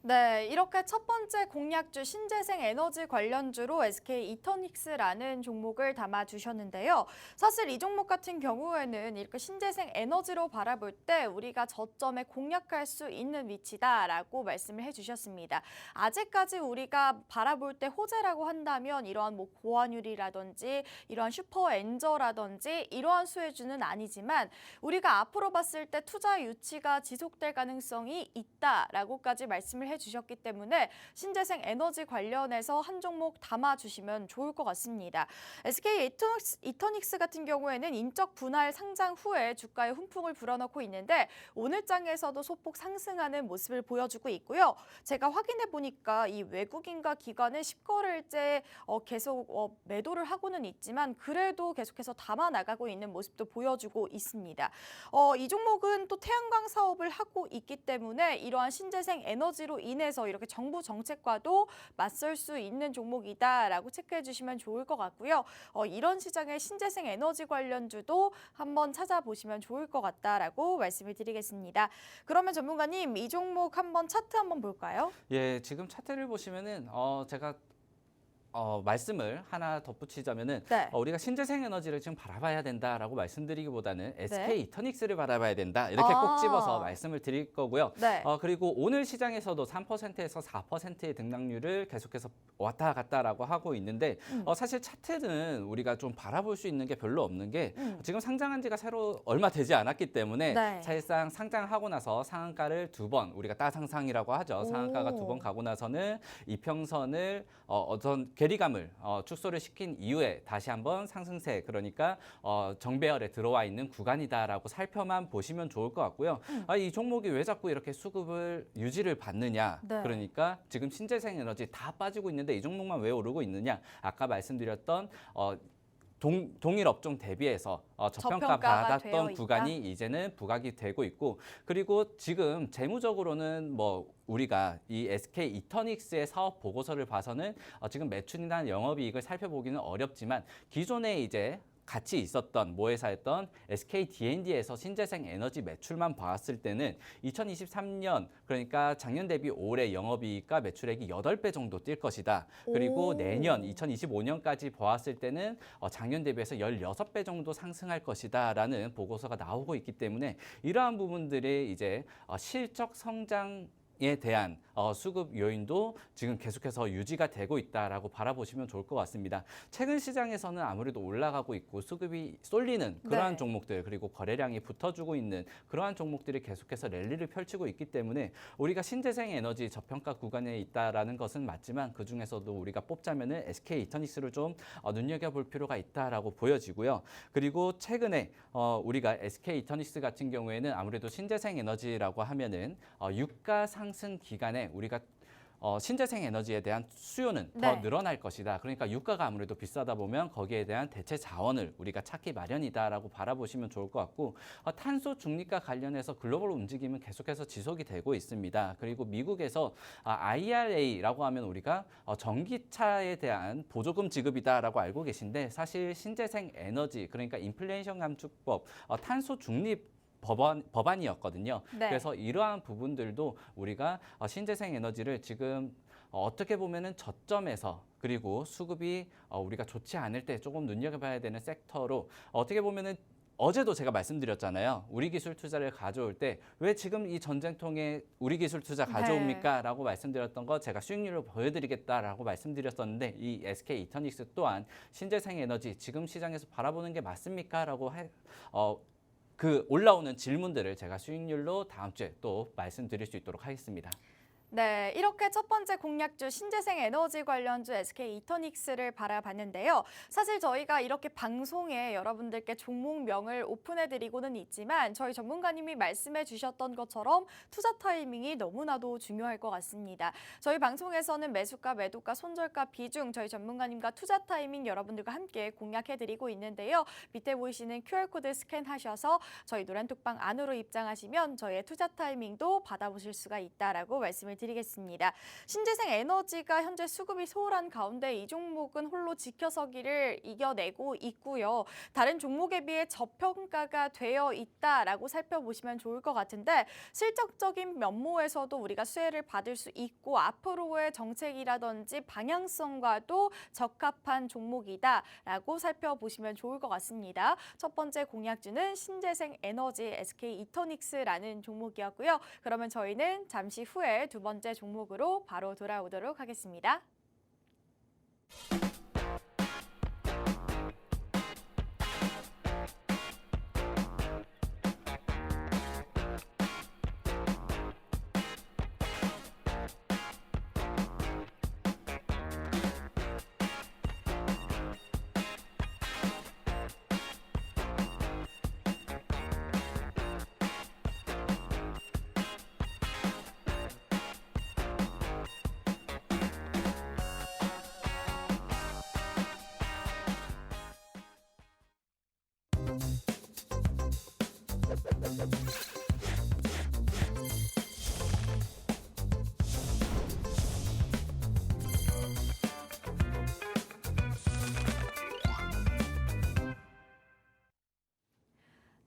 [SPEAKER 1] 네, 이렇게 첫 번째 공략주 신재생 에너지 관련주로 SK 이터닉스라는 종목을 담아주셨는데요. 사실 이 종목 같은 경우에는 이렇게 신재생 에너지로 바라볼 때 우리가 저점에 공략할 수 있는 위치다라고 말씀을 해주셨습니다. 아직까지 우리가 바라볼 때 호재라고 한다면 이러한 뭐 고환율이라든지 이러한 슈퍼엔저라든지 이러한 수혜주는 아니지만 우리가 앞으로 봤을 때 투자 유치가 지속될 가능성이 있다라고까지 말씀을 해주셨기 때문에 신재생 에너지 관련해서 한 종목 담아주시면 좋을 것 같습니다. SK 이터닉스 같은 경우에는 인적 분할 상장 후에 주가에 훈풍을 불어넣고 있는데 오늘 장에서도 소폭 상승하는 모습을 보여주고 있고요. 제가 확인해 보니까 이 외국인과 기관은 10거래일째 계속 매도를 하고는 있지만 그래도 계속해서 담아 나가고 있는 모습도 보여주고 있습니다. 이 종목은 또 태양광 사업을 하고 있기 때문에 이러한 신재생 에너지로 인해서 이렇게 정부 정책과도 맞설 수 있는 종목이다라고 체크해 주시면 좋을 것 같고요. 이런 시장의 신재생 에너지 관련주도 한번 찾아보시면 좋을 것 같다라고 말씀을 드리겠습니다. 그러면 전문가님, 이 종목 한번 차트 한번 볼까요?
[SPEAKER 2] 예, 지금 차트를 보시면은 제가 말씀을 하나 덧붙이자면은
[SPEAKER 1] 네.
[SPEAKER 2] 우리가 신재생 에너지를 지금 바라봐야 된다라고 말씀드리기보다는
[SPEAKER 1] 네.
[SPEAKER 2] SK 이터닉스를 바라봐야 된다 이렇게 꼭 집어서 말씀을 드릴 거고요.
[SPEAKER 1] 네.
[SPEAKER 2] 그리고 오늘 시장에서도 3%에서 4%의 등락률을 계속해서 왔다 갔다라고 하고 있는데 사실 차트는 우리가 좀 바라볼 수 있는 게 별로 없는 게 지금 상장한 지가 새로 얼마 되지 않았기 때문에
[SPEAKER 1] 네.
[SPEAKER 2] 사실상 상장하고 나서 상한가를 2번 우리가 따상상이라고 하죠. 상한가가 2번 가고 나서는 이평선을 어떤 괴리감을 축소를 시킨 이후에 다시 한번 상승세 그러니까 정배열에 들어와 있는 구간이다라고 살펴만 보시면 좋을 것 같고요. 이 종목이 왜 자꾸 이렇게 수급을 유지를 받느냐.
[SPEAKER 1] 네.
[SPEAKER 2] 그러니까 지금 신재생 에너지 다 빠지고 있는데 이 종목만 왜 오르고 있느냐. 아까 말씀드렸던 동일 업종 대비해서 저평가
[SPEAKER 1] 저평가가 되어
[SPEAKER 2] 받았던
[SPEAKER 1] 있다?
[SPEAKER 2] 구간이 이제는 부각이 되고 있고 그리고 지금 재무적으로는 뭐 우리가 이 SK 이터닉스의 사업 보고서를 봐서는 지금 매출이나 영업이익을 살펴보기는 어렵지만 기존에 이제 같이 있었던 모회사였던 SK D&D에서 신재생 에너지 매출만 봤을 때는 2023년 그러니까 작년 대비 올해 영업이익과 매출액이 8배 정도 뛸 것이다. 그리고 내년 2025년까지 보았을 때는 작년 대비해서 16배 정도 상승할 것이다라는 보고서가 나오고 있기 때문에 이러한 부분들이 이제 실적 성장에 대한 수급 요인도 지금 계속해서 유지가 되고 있다라고 바라보시면 좋을 것 같습니다. 최근 시장에서는 아무래도 올라가고 있고 수급이 쏠리는 그러한
[SPEAKER 1] 네.
[SPEAKER 2] 종목들 그리고 거래량이 붙어주고 있는 그러한 종목들이 계속해서 랠리를 펼치고 있기 때문에 우리가 신재생 에너지 저평가 구간에 있다라는 것은 맞지만 그 중에서도 우리가 뽑자면은 SK 이터닉스를 좀 눈여겨볼 필요가 있다라고 보여지고요. 그리고 최근에 우리가 SK 이터닉스 같은 경우에는 아무래도 신재생 에너지라고 하면은 유가 상승 기간에 우리가 신재생 에너지에 대한 수요는 더
[SPEAKER 1] 네.
[SPEAKER 2] 늘어날 것이다. 그러니까 유가가 아무래도 비싸다 보면 거기에 대한 대체 자원을 우리가 찾기 마련이다라고 바라보시면 좋을 것 같고 탄소 중립과 관련해서 글로벌 움직임은 계속해서 지속이 되고 있습니다. 그리고 미국에서 IRA라고 하면 우리가 전기차에 대한 보조금 지급이다라고 알고 계신데 사실 신재생 에너지 그러니까 인플레이션 감축법 탄소 중립 법안이었거든요.
[SPEAKER 1] 네.
[SPEAKER 2] 그래서 이러한 부분들도 우리가 신재생 에너지를 지금 어떻게 보면은 저점에서 그리고 수급이 우리가 좋지 않을 때 조금 눈여겨봐야 되는 섹터로 어떻게 보면은 어제도 제가 말씀드렸잖아요. 우리 기술 투자를 가져올 때 왜 지금 이 전쟁통에 우리 기술 투자 가져옵니까? 라고 말씀드렸던 거 제가 수익률을 보여드리겠다라고 말씀드렸었는데 이 SK 이터닉스 또한 신재생 에너지 지금 시장에서 바라보는 게 맞습니까? 라고 그 올라오는 질문들을 제가 수익률로 다음 주에 또 말씀드릴 수 있도록 하겠습니다.
[SPEAKER 1] 네, 이렇게 첫 번째 공략주 신재생 에너지 관련주 SK 이터닉스를 바라봤는데요. 사실 저희가 이렇게 방송에 여러분들께 종목명을 오픈해드리고는 있지만 저희 전문가님이 말씀해 주셨던 것처럼 투자 타이밍이 너무나도 중요할 것 같습니다. 저희 방송에서는 매수가, 매도가, 손절가 비중 저희 전문가님과 투자 타이밍 여러분들과 함께 공략해드리고 있는데요. 밑에 보이시는 QR코드 스캔하셔서 저희 노란톡방 안으로 입장하시면 저희의 투자 타이밍도 받아보실 수가 있다라고 말씀을 드리겠습니다. 신재생 에너지가 현재 수급이 소홀한 가운데 이 종목은 홀로 지켜서기를 이겨내고 있고요. 다른 종목에 비해 저평가가 되어 있다라고 살펴보시면 좋을 것 같은데 실적적인 면모에서도 우리가 수혜를 받을 수 있고 앞으로의 정책이라든지 방향성과도 적합한 종목이다라고 살펴보시면 좋을 것 같습니다. 첫 번째 공략주는 신재생 에너지 SK 이터닉스라는 종목이었고요. 그러면 저희는 잠시 후에 두 번째 종목으로 바로 돌아오도록 하겠습니다.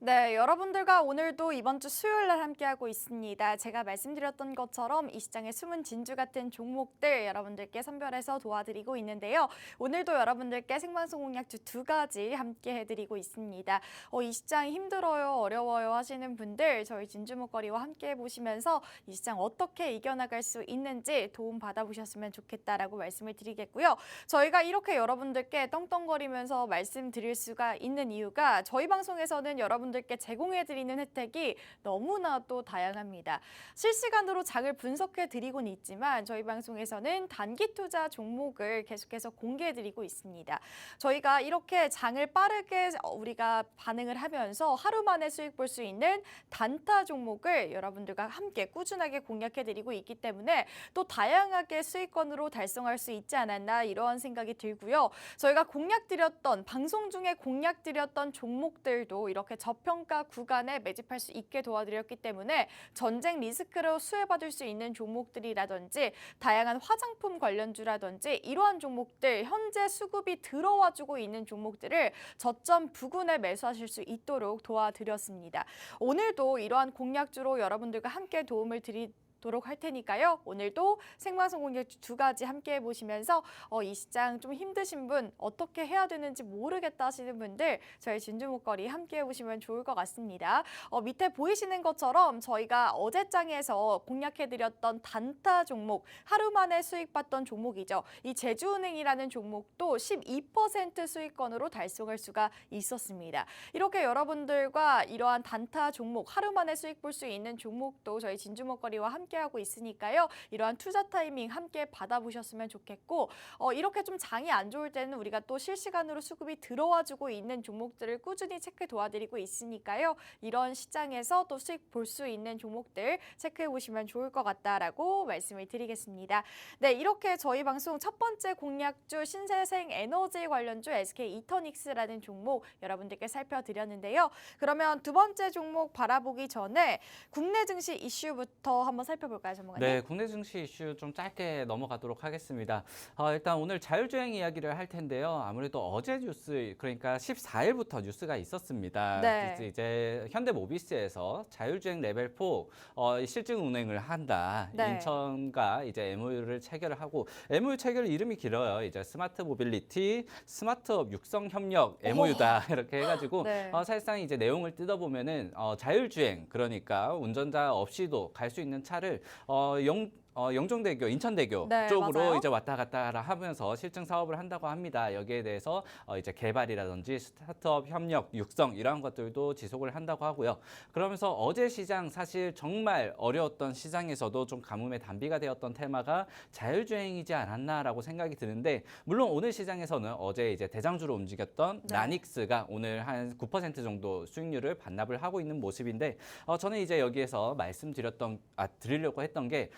[SPEAKER 1] 네, 여러분들과 오늘도 이번 주 수요일 날 함께하고 있습니다. 제가 말씀드렸던 것처럼 이 시장의 숨은 진주 같은 종목들 여러분들께 선별해서 도와드리고 있는데요. 오늘도 여러분들께 생방송 공략주 두 가지 함께 해드리고 있습니다. 이 시장이 힘들어요, 어려워요 하시는 분들 저희 진주목거리와 함께 해보시면서 이 시장 어떻게 이겨나갈 수 있는지 도움 받아보셨으면 좋겠다라고 말씀을 드리겠고요. 저희가 이렇게 여러분들께 떵떵거리면서 말씀드릴 수가 있는 이유가 저희 방송에서는 여러분들께 제공해드리는 혜택이 너무나도 다양합니다. 실시간으로 장을 분석해드리곤 있지만 저희 방송에서는 단기 투자 종목을 계속해서 공개해드리고 있습니다. 저희가 이렇게 장을 빠르게 우리가 반응을 하면서 하루 만에 수익 볼 수 있는 단타 종목을 여러분들과 함께 꾸준하게 공략해드리고 있기 때문에 또 다양하게 수익권으로 달성할 수 있지 않았나 이러한 생각이 들고요. 저희가 공략드렸던 방송 중에 공략드렸던 종목들도 이렇게 저평가 구간에 매집할 수 있게 도와드렸기 때문에 전쟁 리스크로 수혜받을 수 있는 종목들이라든지 다양한 화장품 관련주라든지 이러한 종목들 현재 수급이 들어와주고 있는 종목들을 저점 부근에 매수하실 수 있도록 도와드렸습니다. 오늘도 이러한 공략주로 여러분들과 함께 도움을 드리도록 할 테니까요. 오늘도 생방송 공략주 두 가지 함께 해보시면서 이 시장 좀 힘드신 분 어떻게 해야 되는지 모르겠다 하시는 분들 저희 진주목거리 함께 해보시면 좋을 것 같습니다. 밑에 보이시는 것처럼 저희가 어제장에서 공략해드렸던 단타 종목 하루 만에 수익 봤던 종목이죠. 이 제주은행이라는 종목도 12% 수익권으로 달성할 수가 있었습니다. 이렇게 여러분들과 이러한 단타 종목 하루 만에 수익 볼 수 있는 종목도 저희 진주목거리와 함께하고 있으니까요. 이러한 투자 타이밍 함께 받아보셨으면 좋겠고 이렇게 좀 장이 안 좋을 때는 우리가 또 실시간으로 수급이 들어와주고 있는 종목들을 꾸준히 체크 도와드리고 있으니까요. 이런 시장에서 또 수익 볼 수 있는 종목들 체크해 보시면 좋을 것 같다라고 말씀을 드리겠습니다. 네, 이렇게 저희 방송 첫 번째 공략주 신재생 에너지 관련주 SK 이터닉스라는 종목 여러분들께 살펴드렸는데요. 그러면 두 번째 종목 바라보기 전에 국내 증시 이슈부터 한번 살펴볼까요, 전문가님?
[SPEAKER 2] 네, 국내 증시 이슈 좀 짧게 넘어가도록 하겠습니다. 일단 오늘 자율주행 이야기를 할 텐데요. 아무래도 어제 뉴스, 그러니까 14일부터 뉴스가 있었습니다.
[SPEAKER 1] 네.
[SPEAKER 2] 그래서 이제 현대모비스에서 자율주행 레벨 4 실증 운행을 한다.
[SPEAKER 1] 네.
[SPEAKER 2] 인천과 이제 MOU를 체결을 하고 MOU 체결 이름이 길어요. 이제 스마트 모빌리티, 스마트업 육성 협력 MOU다 이렇게 해가지고
[SPEAKER 1] 네.
[SPEAKER 2] 사실상 이제 내용을 뜯어보면은 자율주행, 그러니까 운전자 없이도 갈 수 있는 차를 영종대교, 인천대교
[SPEAKER 1] 네,
[SPEAKER 2] 쪽으로
[SPEAKER 1] 맞아요.
[SPEAKER 2] 이제 왔다 갔다 하면서 실증 사업을 한다고 합니다. 여기에 대해서 이제 개발이라든지 스타트업 협력, 육성 이러한 것들도 지속을 한다고 하고요. 그러면서 어제 시장 사실 정말 어려웠던 시장에서도 좀 가뭄의 단비가 되었던 테마가 자율주행이지 않았나라고 생각이 드는데 물론 오늘 시장에서는 어제 이제 대장주로 움직였던
[SPEAKER 1] 네.
[SPEAKER 2] 나닉스가 오늘 한 9% 정도 수익률을 반납을 하고 있는 모습인데 저는 이제 여기에서 드리려고 했던 게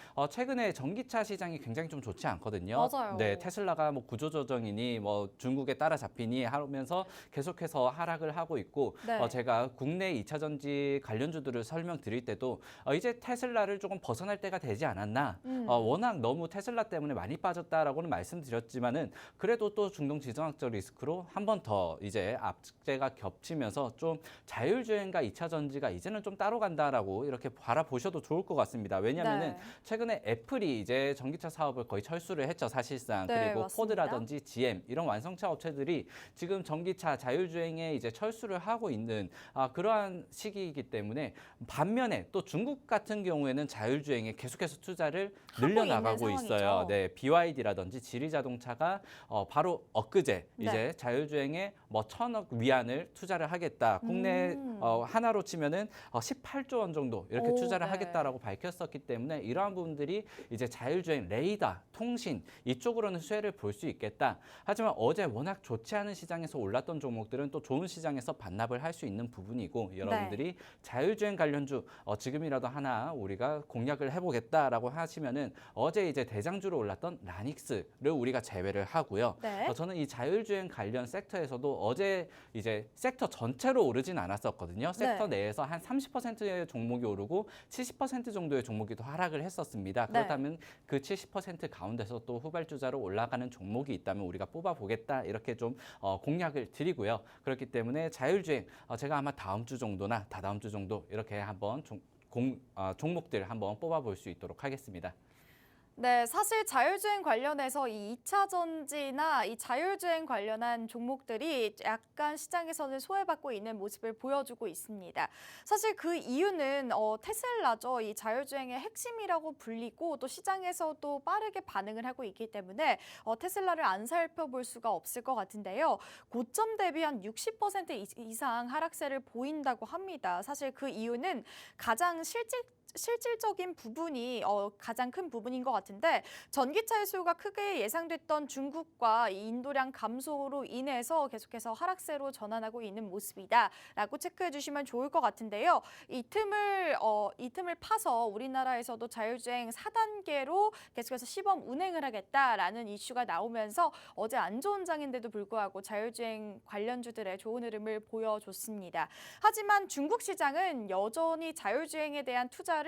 [SPEAKER 2] 최근에 전기차 시장이 굉장히 좀 좋지 않거든요.
[SPEAKER 1] 맞아요.
[SPEAKER 2] 네, 테슬라가 뭐 구조조정이니 뭐 중국에 따라잡히니 하면서 계속해서 하락을 하고 있고
[SPEAKER 1] 네.
[SPEAKER 2] 제가 국내 2차 전지 관련주들을 설명드릴 때도 이제 테슬라를 조금 벗어날 때가 되지 않았나. 워낙 너무 테슬라 때문에 많이 빠졌다라고는 말씀드렸지만은 그래도 또 중동 지정학적 리스크로 한 번 더 이제 악재가 겹치면서 좀 자율주행과 2차 전지가 이제는 좀 따로 간다라고 이렇게 바라보셔도 좋을 것 같습니다. 왜냐하면은
[SPEAKER 1] 네.
[SPEAKER 2] 최근에 애플이 이제 전기차 사업을 거의 철수를 했죠, 사실상.
[SPEAKER 1] 네,
[SPEAKER 2] 그리고
[SPEAKER 1] 맞습니다.
[SPEAKER 2] 포드라든지 GM 이런 완성차 업체들이 지금 전기차 자율주행에 이제 철수를 하고 있는 그러한 시기이기 때문에 반면에 또 중국 같은 경우에는 자율주행에 계속해서 투자를
[SPEAKER 1] 하고
[SPEAKER 2] 늘려나가고
[SPEAKER 1] 있는
[SPEAKER 2] 있어요.
[SPEAKER 1] 상황이죠.
[SPEAKER 2] 네, BYD라든지 지리자동차가 바로 엊그제
[SPEAKER 1] 네.
[SPEAKER 2] 이제 자율주행에 뭐 1,000억 위안을 투자를 하겠다. 국내 하나로 치면은 18조 원 정도 이렇게
[SPEAKER 1] 오,
[SPEAKER 2] 투자를
[SPEAKER 1] 네.
[SPEAKER 2] 하겠다라고 밝혔었기 때문에 이러한 부분들이 이제 자율주행, 레이더, 통신 이쪽으로는 수혜를 볼 수 있겠다. 하지만 어제 워낙 좋지 않은 시장에서 올랐던 종목들은 또 좋은 시장에서 반납을 할 수 있는 부분이고 여러분들이 자율주행 관련주 지금이라도 하나 우리가 공략을 해보겠다라고 하시면은 어제 이제 대장주로 올랐던 라닉스를 우리가 제외를 하고요.
[SPEAKER 1] 네.
[SPEAKER 2] 저는 이 자율주행 관련 섹터에서도 어제 이제 섹터 전체로 오르진 않았었거든요. 섹터
[SPEAKER 1] 네.
[SPEAKER 2] 내에서 한 30%의 종목이 오르고 70% 정도의 종목이 또 하락을 했었습니다.
[SPEAKER 1] 네.
[SPEAKER 2] 그렇다면 그 70% 가운데서 또 후발주자로 올라가는 종목이 있다면 우리가 뽑아보겠다 이렇게 좀 공략을 드리고요. 그렇기 때문에 자율주행 제가 아마 다음 주 정도나 다다음 주 정도 이렇게 한번 종목들 한번 뽑아볼 수 있도록 하겠습니다.
[SPEAKER 1] 네, 사실 자율주행 관련해서 이 2차 전지나 이 자율주행 관련한 종목들이 약간 시장에서는 소외받고 있는 모습을 보여주고 있습니다. 사실 그 이유는 테슬라죠. 이 자율주행의 핵심이라고 불리고 또 시장에서도 빠르게 반응을 하고 있기 때문에 테슬라를 안 살펴볼 수가 없을 것 같은데요. 고점 대비 한 60% 이상 하락세를 보인다고 합니다. 사실 그 이유는 가장 실질적인 부분이 가장 큰 부분인 것 같은데 전기차의 수요가 크게 예상됐던 중국과 이 인도량 감소로 인해서 계속해서 하락세로 전환하고 있는 모습이다라고 체크해 주시면 좋을 것 같은데요. 이 틈을 파서 우리나라에서도 자율주행 4단계로 계속해서 시범 운행을 하겠다라는 이슈가 나오면서 어제 안 좋은 장인데도 불구하고 자율주행 관련주들의 좋은 흐름을 보여줬습니다. 하지만 중국 시장은 여전히 자율주행에 대한 투자를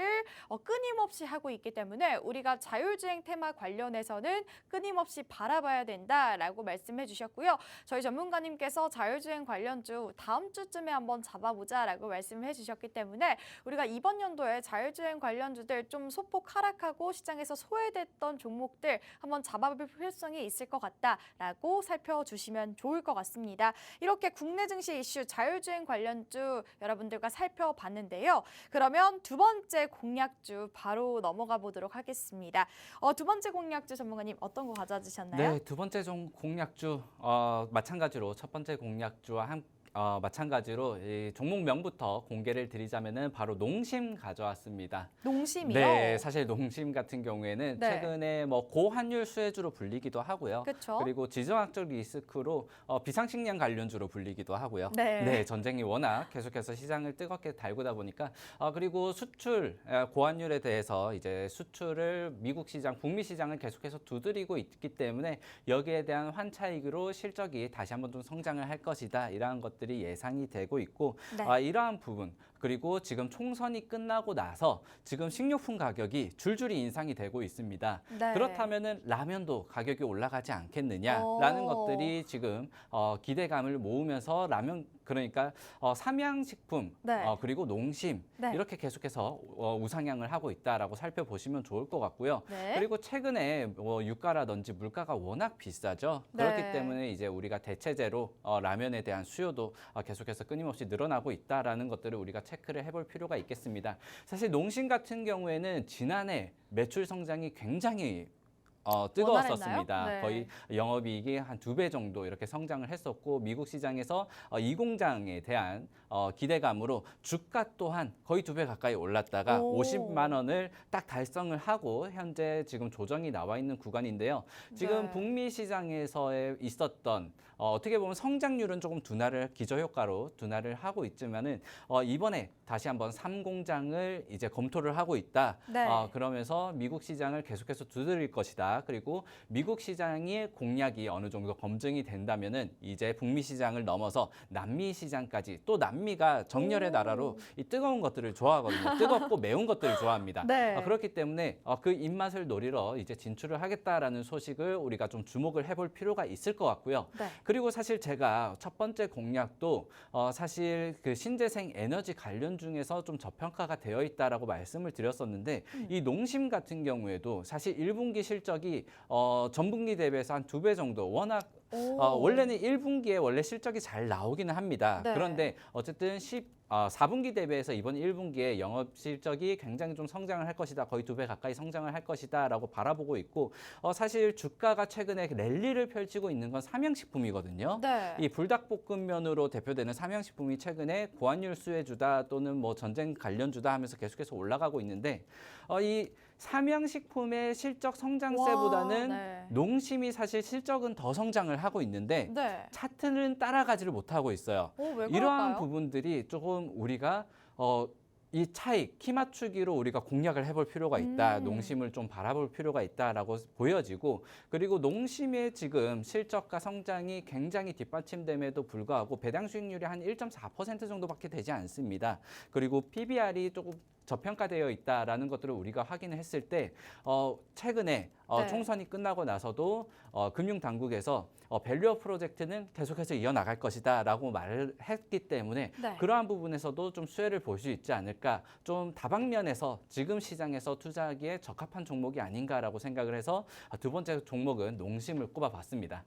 [SPEAKER 1] 끊임없이 하고 있기 때문에 우리가 자율주행 테마 관련해서는 끊임없이 바라봐야 된다라고 말씀해 주셨고요. 저희 전문가님께서 자율주행 관련주 다음 주쯤에 한번 잡아보자라고 말씀해 주셨기 때문에 우리가 이번 연도에 자율주행 관련주들 좀 소폭 하락하고 시장에서 소외됐던 종목들 한번 잡아볼 필요성이 있을 것 같다라고 살펴주시면 좋을 것 같습니다. 이렇게 국내 증시 이슈 자율주행 관련주 여러분들과 살펴봤는데요. 그러면 두 번째 공략주 바로 넘어가 보도록 하겠습니다. 두 번째 공략주 전문가님 어떤 거 가져주셨나요?
[SPEAKER 2] 네, 두 번째 공략주 마찬가지로 첫 번째 공략주와 마찬가지로 이 종목명부터 공개를 드리자면은 바로 농심 가져왔습니다.
[SPEAKER 1] 농심이요?
[SPEAKER 2] 네, 사실 농심 같은 경우에는
[SPEAKER 1] 네.
[SPEAKER 2] 최근에 뭐 고환율 수혜주로 불리기도 하고요.
[SPEAKER 1] 그쵸.
[SPEAKER 2] 그리고 지정학적 리스크로 비상식량 관련주로 불리기도 하고요.
[SPEAKER 1] 네.
[SPEAKER 2] 전쟁이 워낙 계속해서 시장을 뜨겁게 달구다 보니까 그리고 수출 고환율에 대해서 이제 수출을 미국 시장, 북미 시장을 계속해서 두드리고 있기 때문에 여기에 대한 환차익으로 실적이 다시 한번 좀 성장을 할 것이다. 이러한 것들이 예상이 되고 있고
[SPEAKER 1] 네.
[SPEAKER 2] 이러한 부분 그리고 지금 총선이 끝나고 나서 지금 식료품 가격이 줄줄이 인상이 되고 있습니다.
[SPEAKER 1] 네.
[SPEAKER 2] 그렇다면은 라면도 가격이 올라가지 않겠느냐라는 것들이 지금 기대감을 모으면서 라면 그러니까 삼양식품
[SPEAKER 1] 네.
[SPEAKER 2] 그리고 농심
[SPEAKER 1] 네.
[SPEAKER 2] 이렇게 계속해서 우상향을 하고 있다라고 살펴보시면 좋을 것 같고요.
[SPEAKER 1] 네.
[SPEAKER 2] 그리고 최근에 유가라든지 물가가 워낙 비싸죠. 그렇기
[SPEAKER 1] 네.
[SPEAKER 2] 때문에 이제 우리가 대체제로 라면에 대한 수요도 계속해서 끊임없이 늘어나고 있다라는 것들을 우리가 체크를 해볼 필요가 있겠습니다. 사실 농심 같은 경우에는 지난해 매출 성장이 굉장히 뜨거웠었습니다.
[SPEAKER 1] 네.
[SPEAKER 2] 거의 영업이익이 한 2배 정도 이렇게 성장을 했었고 미국 시장에서 이 공장에 대한 기대감으로 주가 또한 거의 2배 가까이 올랐다가
[SPEAKER 1] 오.
[SPEAKER 2] 50만 원을 딱 달성을 하고 현재 지금 조정이 나와 있는 구간인데요. 지금
[SPEAKER 1] 네.
[SPEAKER 2] 북미 시장에서 있었던 어떻게 보면 성장률은 조금 둔화를 기저효과로 둔화를 하고 있지만은 이번에 다시 한번 3공장을 이제 검토를 하고 있다.
[SPEAKER 1] 네.
[SPEAKER 2] 그러면서 미국 시장을 계속해서 두드릴 것이다. 그리고 미국 시장의 공략이 어느 정도 검증이 된다면은 이제 북미 시장을 넘어서 남미 시장까지 또 남미가 정열의
[SPEAKER 1] 오.
[SPEAKER 2] 나라로 이 뜨거운 것들을 좋아하거든요. 뜨겁고 매운 것들을 좋아합니다.
[SPEAKER 1] 네.
[SPEAKER 2] 그렇기 때문에 그 입맛을 노리러 이제 진출을 하겠다라는 소식을 우리가 좀 주목을 해볼 필요가 있을 것 같고요.
[SPEAKER 1] 네.
[SPEAKER 2] 그리고 사실 제가 첫 번째 공약도 사실 그 신재생 에너지 관련 중에서 좀 저평가가 되어 있다라고 말씀을 드렸었는데 이 농심 같은 경우에도 사실 1분기 실적이 전분기 대비해서 한 2배 정도 워낙
[SPEAKER 1] 오.
[SPEAKER 2] 원래는 1분기에 원래 실적이 잘 나오기는 합니다.
[SPEAKER 1] 네.
[SPEAKER 2] 그런데 어쨌든 4분기 대비해서 이번 1분기에 영업 실적이 굉장히 좀 성장을 할 것이다. 거의 2배 가까이 성장을 할 것이다라고 바라보고 있고 사실 주가가 최근에 랠리를 펼치고 있는 건 삼양식품이거든요.
[SPEAKER 1] 네.
[SPEAKER 2] 이 불닭볶음면으로 대표되는 삼양식품이 최근에 고환율 수혜주다 또는 뭐 전쟁 관련주다 하면서 계속해서 올라가고 있는데 이 삼양식품의 실적 성장세보다는
[SPEAKER 1] 와, 네.
[SPEAKER 2] 농심이 사실 실적은 더 성장을 하고 있는데
[SPEAKER 1] 네.
[SPEAKER 2] 차트는 따라가지를 못하고 있어요.
[SPEAKER 1] 왜
[SPEAKER 2] 이러한
[SPEAKER 1] 그럴까요?
[SPEAKER 2] 부분들이 조금 우리가 이 차익, 키 맞추기로 우리가 공략을 해볼 필요가 있다. 농심을 좀 바라볼 필요가 있다라고 보여지고 그리고 농심의 지금 실적과 성장이 굉장히 뒷받침됨에도 불구하고 배당 수익률이 한 1.4% 정도밖에 되지 않습니다. 그리고 PBR이 조금 저평가되어 있다라는 것들을 우리가 확인을 했을 때 최근에
[SPEAKER 1] 네.
[SPEAKER 2] 총선이 끝나고 나서도 금융당국에서 밸류업 프로젝트는 계속해서 이어나갈 것이다라고 말을 했기 때문에
[SPEAKER 1] 네.
[SPEAKER 2] 그러한 부분에서도 좀 수혜를 볼 수 있지 않을까. 좀 다방면에서 지금 시장에서 투자하기에 적합한 종목이 아닌가라고 생각을 해서 두 번째 종목은 농심을 꼽아봤습니다.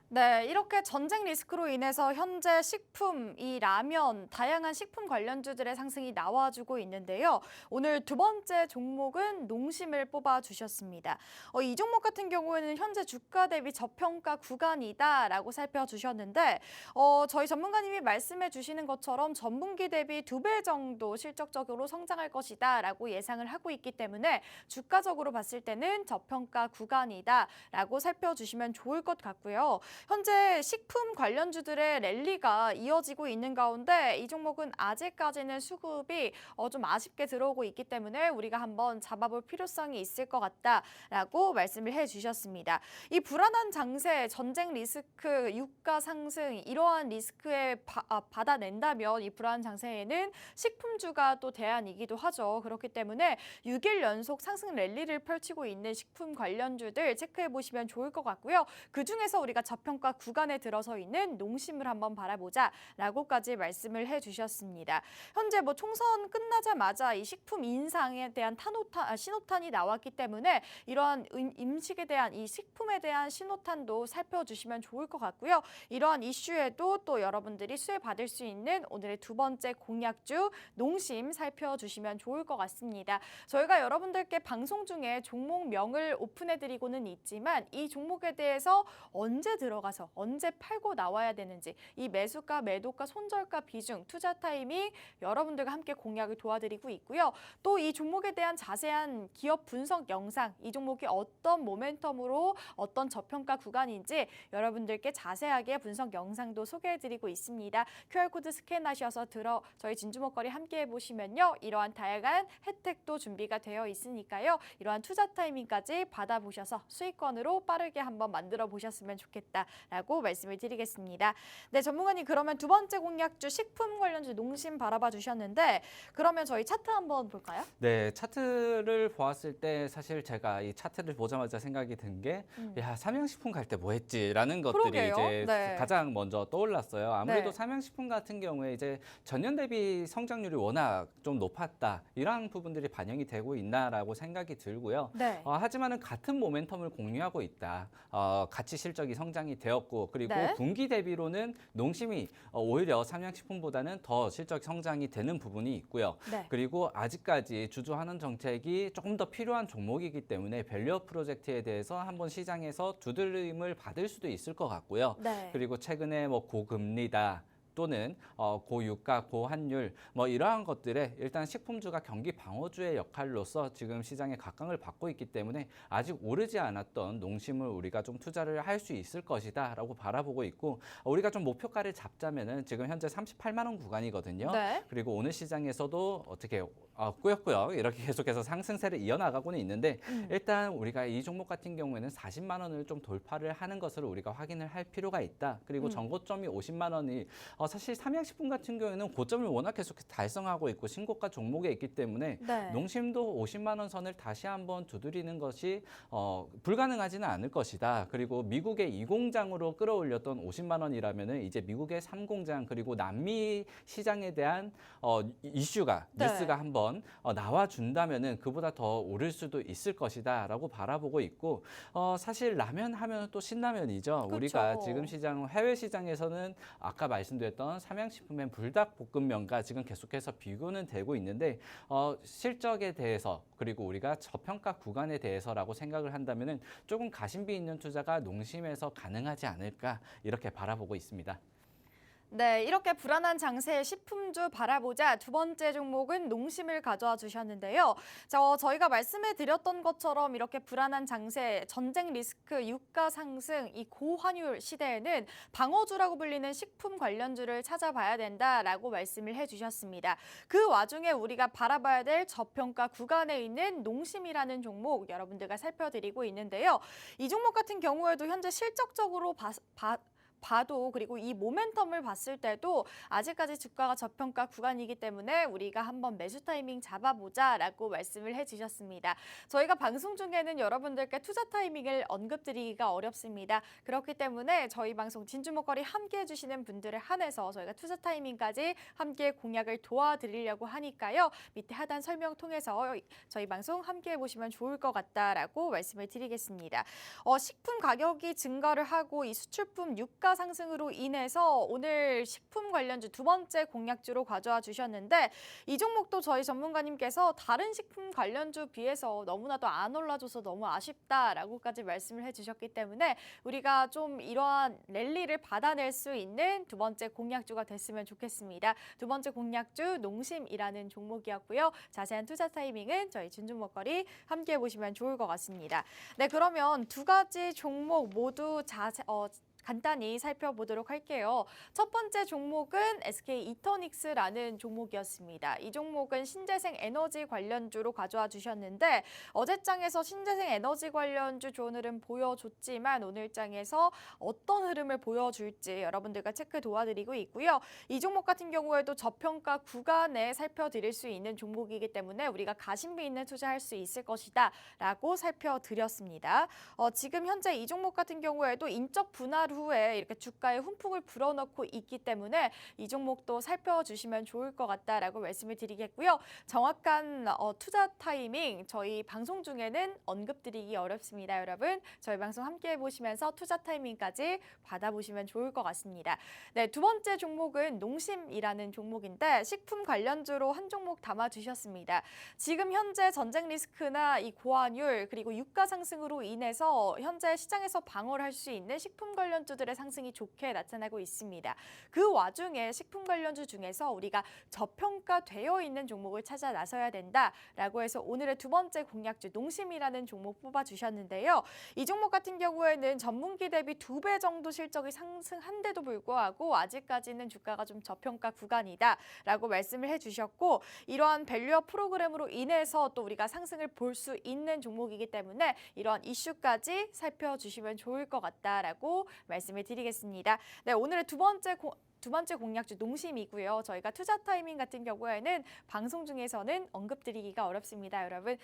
[SPEAKER 1] 네, 이렇게 전쟁 리스크로 인해서 현재 식품, 이 라면, 다양한 식품 관련주들의 상승이 나와주고 있는데요. 오늘 두 번째 종목은 농심을 뽑아주셨습니다. 이 종목 같은 경우에는 현재 주가 대비 저평가 구간이다라고 살펴주셨는데 저희 전문가님이 말씀해 주시는 것처럼 전분기 대비 2배 정도 실적적으로 성장할 것이다라고 예상을 하고 있기 때문에 주가적으로 봤을 때는 저평가 구간이다라고 살펴주시면 좋을 것 같고요. 현재 식품 관련주들의 랠리가 이어지고 있는 가운데 이 종목은 아직까지는 수급이 좀 아쉽게 들어오고 있기 때문에 우리가 한번 잡아볼 필요성이 있을 것 같다라고 말씀을 해주셨습니다. 이 불안한 장세, 전쟁 리스크, 유가 상승 이러한 리스크에 받아낸다면 이 불안한 장세에는 식품주가 또 대안이기도 하죠. 그렇기 때문에 6일 연속 상승 랠리를 펼치고 있는 식품 관련주들 체크해 보시면 좋을 것 같고요. 그중에서 우리가 저평가 구간에 들어서 있는 농심을 한번 바라보자라고까지 말씀을 해주셨습니다. 현재 뭐 총선 끝나자마자 이 식품 인상에 대한 신호탄이 나왔기 때문에 이러한 음식에 대한 이 식품에 대한 신호탄도 살펴주시면 좋을 것 같고요. 이러한 이슈에도 또 여러분들이 수혜 받을 수 있는 오늘의 두 번째 공약주 농심 살펴주시면 좋을 것 같습니다. 저희가 여러분들께 방송 중에 종목명을 오픈해드리고는 있지만 이 종목에 대해서 언제 들어가서 언제 팔고 나와야 되는지 이 매수가, 매도가, 손절가 비중, 투자 타이밍 여러분들과 함께 공략을 도와드리고 있고요. 또 이 종목에 대한 자세한 기업 분석 영상, 이 종목이 어떤 모멘텀으로 어떤 저평가 구간인지 여러분들께 자세하게 분석 영상도 소개해드리고 있습니다. QR코드 스캔하셔서 저희 진주목걸이 함께 해보시면요. 이러한 다양한 혜택도 준비가 되어 있으니까요. 이러한 투자 타이밍까지 받아보셔서 수익권으로 빠르게 한번 만들어 보셨으면 좋겠다라고 말씀을 드리겠습니다. 네, 전문가님 그러면 두 번째 공약주 식품 관련주 농심 바라봐 주셨는데 그러면 저희 차트 한번 볼까요?
[SPEAKER 2] 네, 차트를 보았을 때 사실 제가 이 차트를 보자마자 생각이 든 게 야, 삼양식품 갈 때 뭐 했지라는 것들이
[SPEAKER 1] 그러게요.
[SPEAKER 2] 이제
[SPEAKER 1] 네.
[SPEAKER 2] 가장 먼저 떠올랐어요. 아무래도
[SPEAKER 1] 네.
[SPEAKER 2] 삼양식품 같은 경우에 이제 전년 대비 성장률이 워낙 좀 높았다. 이러한 부분들이 반영이 되고 있나라고 생각이 들고요.
[SPEAKER 1] 네.
[SPEAKER 2] 하지만은 같은 모멘텀을 공유하고 있다. 같이 실적이 성장이 형성이 되었고 그리고
[SPEAKER 1] 네.
[SPEAKER 2] 분기 대비로는 농심이 오히려 삼양식품보다는 더 실적 성장이 되는 부분이 있고요.
[SPEAKER 1] 네.
[SPEAKER 2] 그리고 아직까지 주주환원 정책이 조금 더 필요한 종목이기 때문에 밸류업 프로젝트에 대해서 한번 시장에서 두드림을 받을 수도 있을 것 같고요.
[SPEAKER 1] 네.
[SPEAKER 2] 그리고 최근에 뭐 고금리다. 또는 고유가, 고환율 뭐 이러한 것들에 일단 식품주가 경기 방어주의 역할로서 지금 시장에 각광을 받고 있기 때문에 아직 오르지 않았던 농심을 우리가 좀 투자를 할 수 있을 것이다라고 바라보고 있고 우리가 좀 목표가를 잡자면은 지금 현재 38만 원 구간이거든요.
[SPEAKER 1] 네.
[SPEAKER 2] 그리고 오늘 시장에서도 어떻게 꾸역꾸역 이렇게 계속해서 상승세를 이어나가고는 있는데 일단 우리가 이 종목 같은 경우에는 40만 원을 좀 돌파를 하는 것을 우리가 확인을 할 필요가 있다. 그리고 전고점이 50만 원이 사실 삼양식품 같은 경우에는 고점을 워낙 계속 달성하고 있고 신고가 종목에 있기 때문에
[SPEAKER 1] 네.
[SPEAKER 2] 농심도 50만 원 선을 다시 한번 두드리는 것이 불가능하지는 않을 것이다. 그리고 미국의 2공장으로 끌어올렸던 50만 원이라면은 이제 미국의 3공장 그리고 남미 시장에 대한 이슈가
[SPEAKER 1] 네.
[SPEAKER 2] 뉴스가 한번 나와준다면은 그보다 더 오를 수도 있을 것이다라고 바라보고 있고 사실 라면 하면 또 신라면이죠.
[SPEAKER 1] 그쵸.
[SPEAKER 2] 우리가 지금 시장 해외 시장에서는 아까 말씀드렸던 삼양식품의 불닭볶음면과 지금 계속해서 비교는 되고 있는데 실적에 대해서 그리고 우리가 저평가 구간에 대해서라고 생각을 한다면은 조금 가심비 있는 투자가 농심에서 가능하지 않을까 이렇게 바라보고 있습니다.
[SPEAKER 1] 네, 이렇게 불안한 장세의 식품주 바라보자 두 번째 종목은 농심을 가져와 주셨는데요. 저희가 말씀해 드렸던 것처럼 이렇게 불안한 장세, 전쟁 리스크, 유가 상승, 이 고환율 시대에는 방어주라고 불리는 식품 관련주를 찾아봐야 된다라고 말씀을 해주셨습니다. 그 와중에 우리가 바라봐야 될 저평가 구간에 있는 농심이라는 종목 여러분들과 살펴드리고 있는데요. 이 종목 같은 경우에도 현재 실적적으로 봐도 그리고 이 모멘텀을 봤을 때도 아직까지 주가가 저평가 구간이기 때문에 우리가 한번 매수 타이밍 잡아보자라고 말씀을 해주셨습니다. 저희가 방송 중에는 여러분들께 투자 타이밍을 언급드리기가 어렵습니다. 그렇기 때문에 저희 방송 진주목걸이 함께 해주시는 분들을 한해서 저희가 투자 타이밍까지 함께 공략을 도와드리려고 하니까요. 밑에 하단 설명 통해서 저희 방송 함께 해보시면 좋을 것 같다라고 말씀을 드리겠습니다. 식품 가격이 증가를 하고 이 수출품 유가 상승으로 인해서 오늘 식품 관련주 두 번째 공략주로 가져와 주셨는데 이 종목도 저희 전문가님께서 다른 식품 관련주 비해서 너무나도 안 올라줘서 너무 아쉽다라고까지 말씀을 해주셨기 때문에 우리가 좀 이러한 랠리를 받아낼 수 있는 두 번째 공략주가 됐으면 좋겠습니다. 두 번째 공략주 농심이라는 종목이었고요. 자세한 투자 타이밍은 저희 진주목걸이 함께 해보시면 좋을 것 같습니다. 네, 그러면 두 가지 종목 모두 간단히 살펴보도록 할게요. 첫 번째 종목은 SK 이터닉스라는 종목이었습니다. 이 종목은 신재생 에너지 관련주로 가져와 주셨는데 어제장에서 신재생 에너지 관련주 좋은 흐름 보여줬지만 오늘장에서 어떤 흐름을 보여줄지 여러분들과 체크 도와드리고 있고요. 이 종목 같은 경우에도 저평가 구간에 살펴드릴 수 있는 종목이기 때문에 우리가 가심비 있는 투자할 수 있을 것이다 라고 살펴드렸습니다. 지금 현재 이 종목 같은 경우에도 인적 분할 후에 이렇게 주가에 훈풍을 불어넣고 있기 때문에 이 종목도 살펴주시면 좋을 것 같다라고 말씀을 드리겠고요. 정확한 투자 타이밍 저희 방송 중에는 언급드리기 어렵습니다. 여러분 저희 방송 함께 해보시면서 투자 타이밍까지 받아보시면 좋을 것 같습니다. 네, 두 번째 종목은 농심이라는 종목인데 식품 관련주로 한 종목 담아주셨습니다. 지금 현재 전쟁 리스크나 이 고환율 그리고 유가 상승으로 인해서 현재 시장에서 방어를 할 수 있는 식품 관련주들의 상승이 좋게 나타나고 있습니다. 그 와중에 식품 관련주 중에서 우리가 저평가되어 있는 종목을 찾아 나서야 된다라고 해서 오늘의 두 번째 공략주 농심이라는 종목 뽑아주셨는데요. 이 종목 같은 경우에는 전분기 대비 2배 정도 실적이 상승한데도 불구하고 아직까지는 주가가 좀 저평가 구간이다라고 말씀을 해주셨고 이러한 밸류업 프로그램으로 인해서 또 우리가 상승을 볼 수 있는 종목이기 때문에 이러한 이슈까지 살펴주시면 좋을 것 같다라고 말씀을 드리겠습니다. 네, 오늘의 두 번째 두 번째 공략주 농심이고요. 저희가 투자 타이밍 같은 경우에는 방송 중에서는 언급드리기가 어렵습니다. 여러분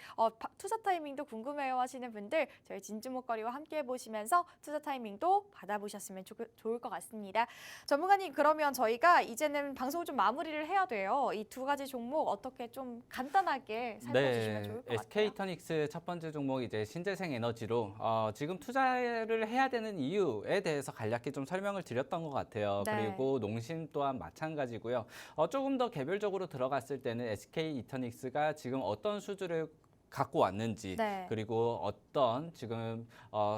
[SPEAKER 1] 투자 타이밍도 궁금해요 하시는 분들 저희 진주목걸이와 함께 해보시면서 투자 타이밍도 받아보셨으면 좋을 것 같습니다. 전문가님, 그러면 저희가 이제는 방송을 좀 마무리를 해야 돼요. 이 두 가지 종목 어떻게 좀 간단하게 살펴주시면 좋을 것 같아요.
[SPEAKER 2] SK이터닉스 첫 번째 종목 이제 신재생 에너지로 지금 투자를 해야 되는 이유에 대해서 간략히 좀 설명을 드렸던 것 같아요.
[SPEAKER 1] 네.
[SPEAKER 2] 그리고 농심 또한 마찬가지고요. 조금 더 개별적으로 들어갔을 때는 SK이터닉스가 지금 어떤 수주를 갖고 왔는지
[SPEAKER 1] 네.
[SPEAKER 2] 그리고 어떤 지금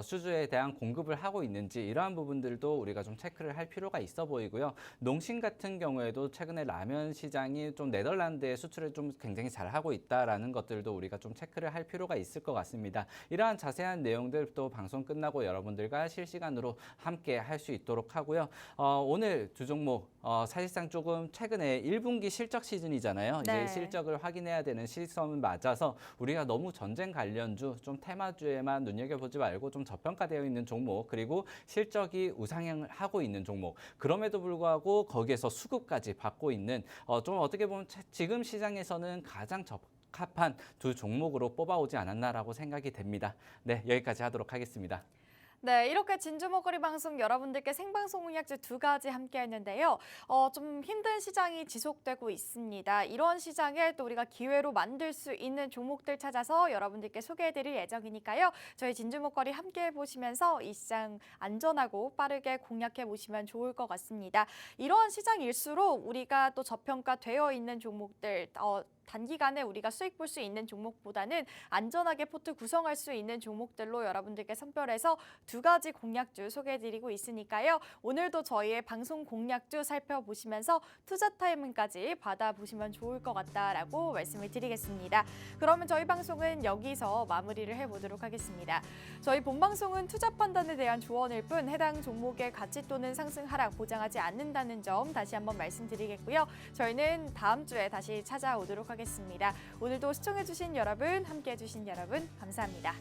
[SPEAKER 2] 수주에 대한 공급을 하고 있는지 이러한 부분들도 우리가 좀 체크를 할 필요가 있어 보이고요. 농심 같은 경우에도 최근에 라면 시장이 좀 네덜란드에 수출을 좀 굉장히 잘 하고 있다라는 것들도 우리가 좀 체크를 할 필요가 있을 것 같습니다. 이러한 자세한 내용들 또 방송 끝나고 여러분들과 실시간으로 함께 할 수 있도록 하고요. 오늘 두 종목 사실상 조금 최근에 1분기 실적 시즌이잖아요.
[SPEAKER 1] 네.
[SPEAKER 2] 이제 실적을 확인해야 되는 시점을 맞아서 우리가 너무 전쟁 관련주, 좀 테마주에만 눈여겨보지 말고 좀 저평가되어 있는 종목, 그리고 실적이 우상향을 하고 있는 종목, 그럼에도 불구하고 거기에서 수급까지 받고 있는 좀 어떻게 보면 지금 시장에서는 가장 적합한 두 종목으로 뽑아오지 않았나라고 생각이 됩니다. 네, 여기까지 하도록 하겠습니다.
[SPEAKER 1] 네, 이렇게 진주목걸이 방송 여러분들께 생방송 공략주 두 가지 함께 했는데요. 좀 힘든 시장이 지속되고 있습니다. 이런 시장에 또 우리가 기회로 만들 수 있는 종목들 찾아서 여러분들께 소개해드릴 예정이니까요. 저희 진주목걸이 함께 해보시면서 이 시장 안전하고 빠르게 공략해 보시면 좋을 것 같습니다. 이러한 시장일수록 우리가 또 저평가되어 있는 종목들, 단기간에 우리가 수익 볼 수 있는 종목보다는 안전하게 포트 구성할 수 있는 종목들로 여러분들께 선별해서 두 가지 공략주 소개해드리고 있으니까요. 오늘도 저희의 방송 공략주 살펴보시면서 투자 타이밍까지 받아보시면 좋을 것 같다라고 말씀을 드리겠습니다. 그러면 저희 방송은 여기서 마무리를 해보도록 하겠습니다. 저희 본방송은 투자 판단에 대한 조언일 뿐 해당 종목의 가치 또는 상승 하락 보장하지 않는다는 점 다시 한번 말씀드리겠고요. 저희는 다음 주에 다시 찾아오도록 하겠습니다. 오늘도 시청해주신 여러분, 함께해주신 여러분 감사합니다.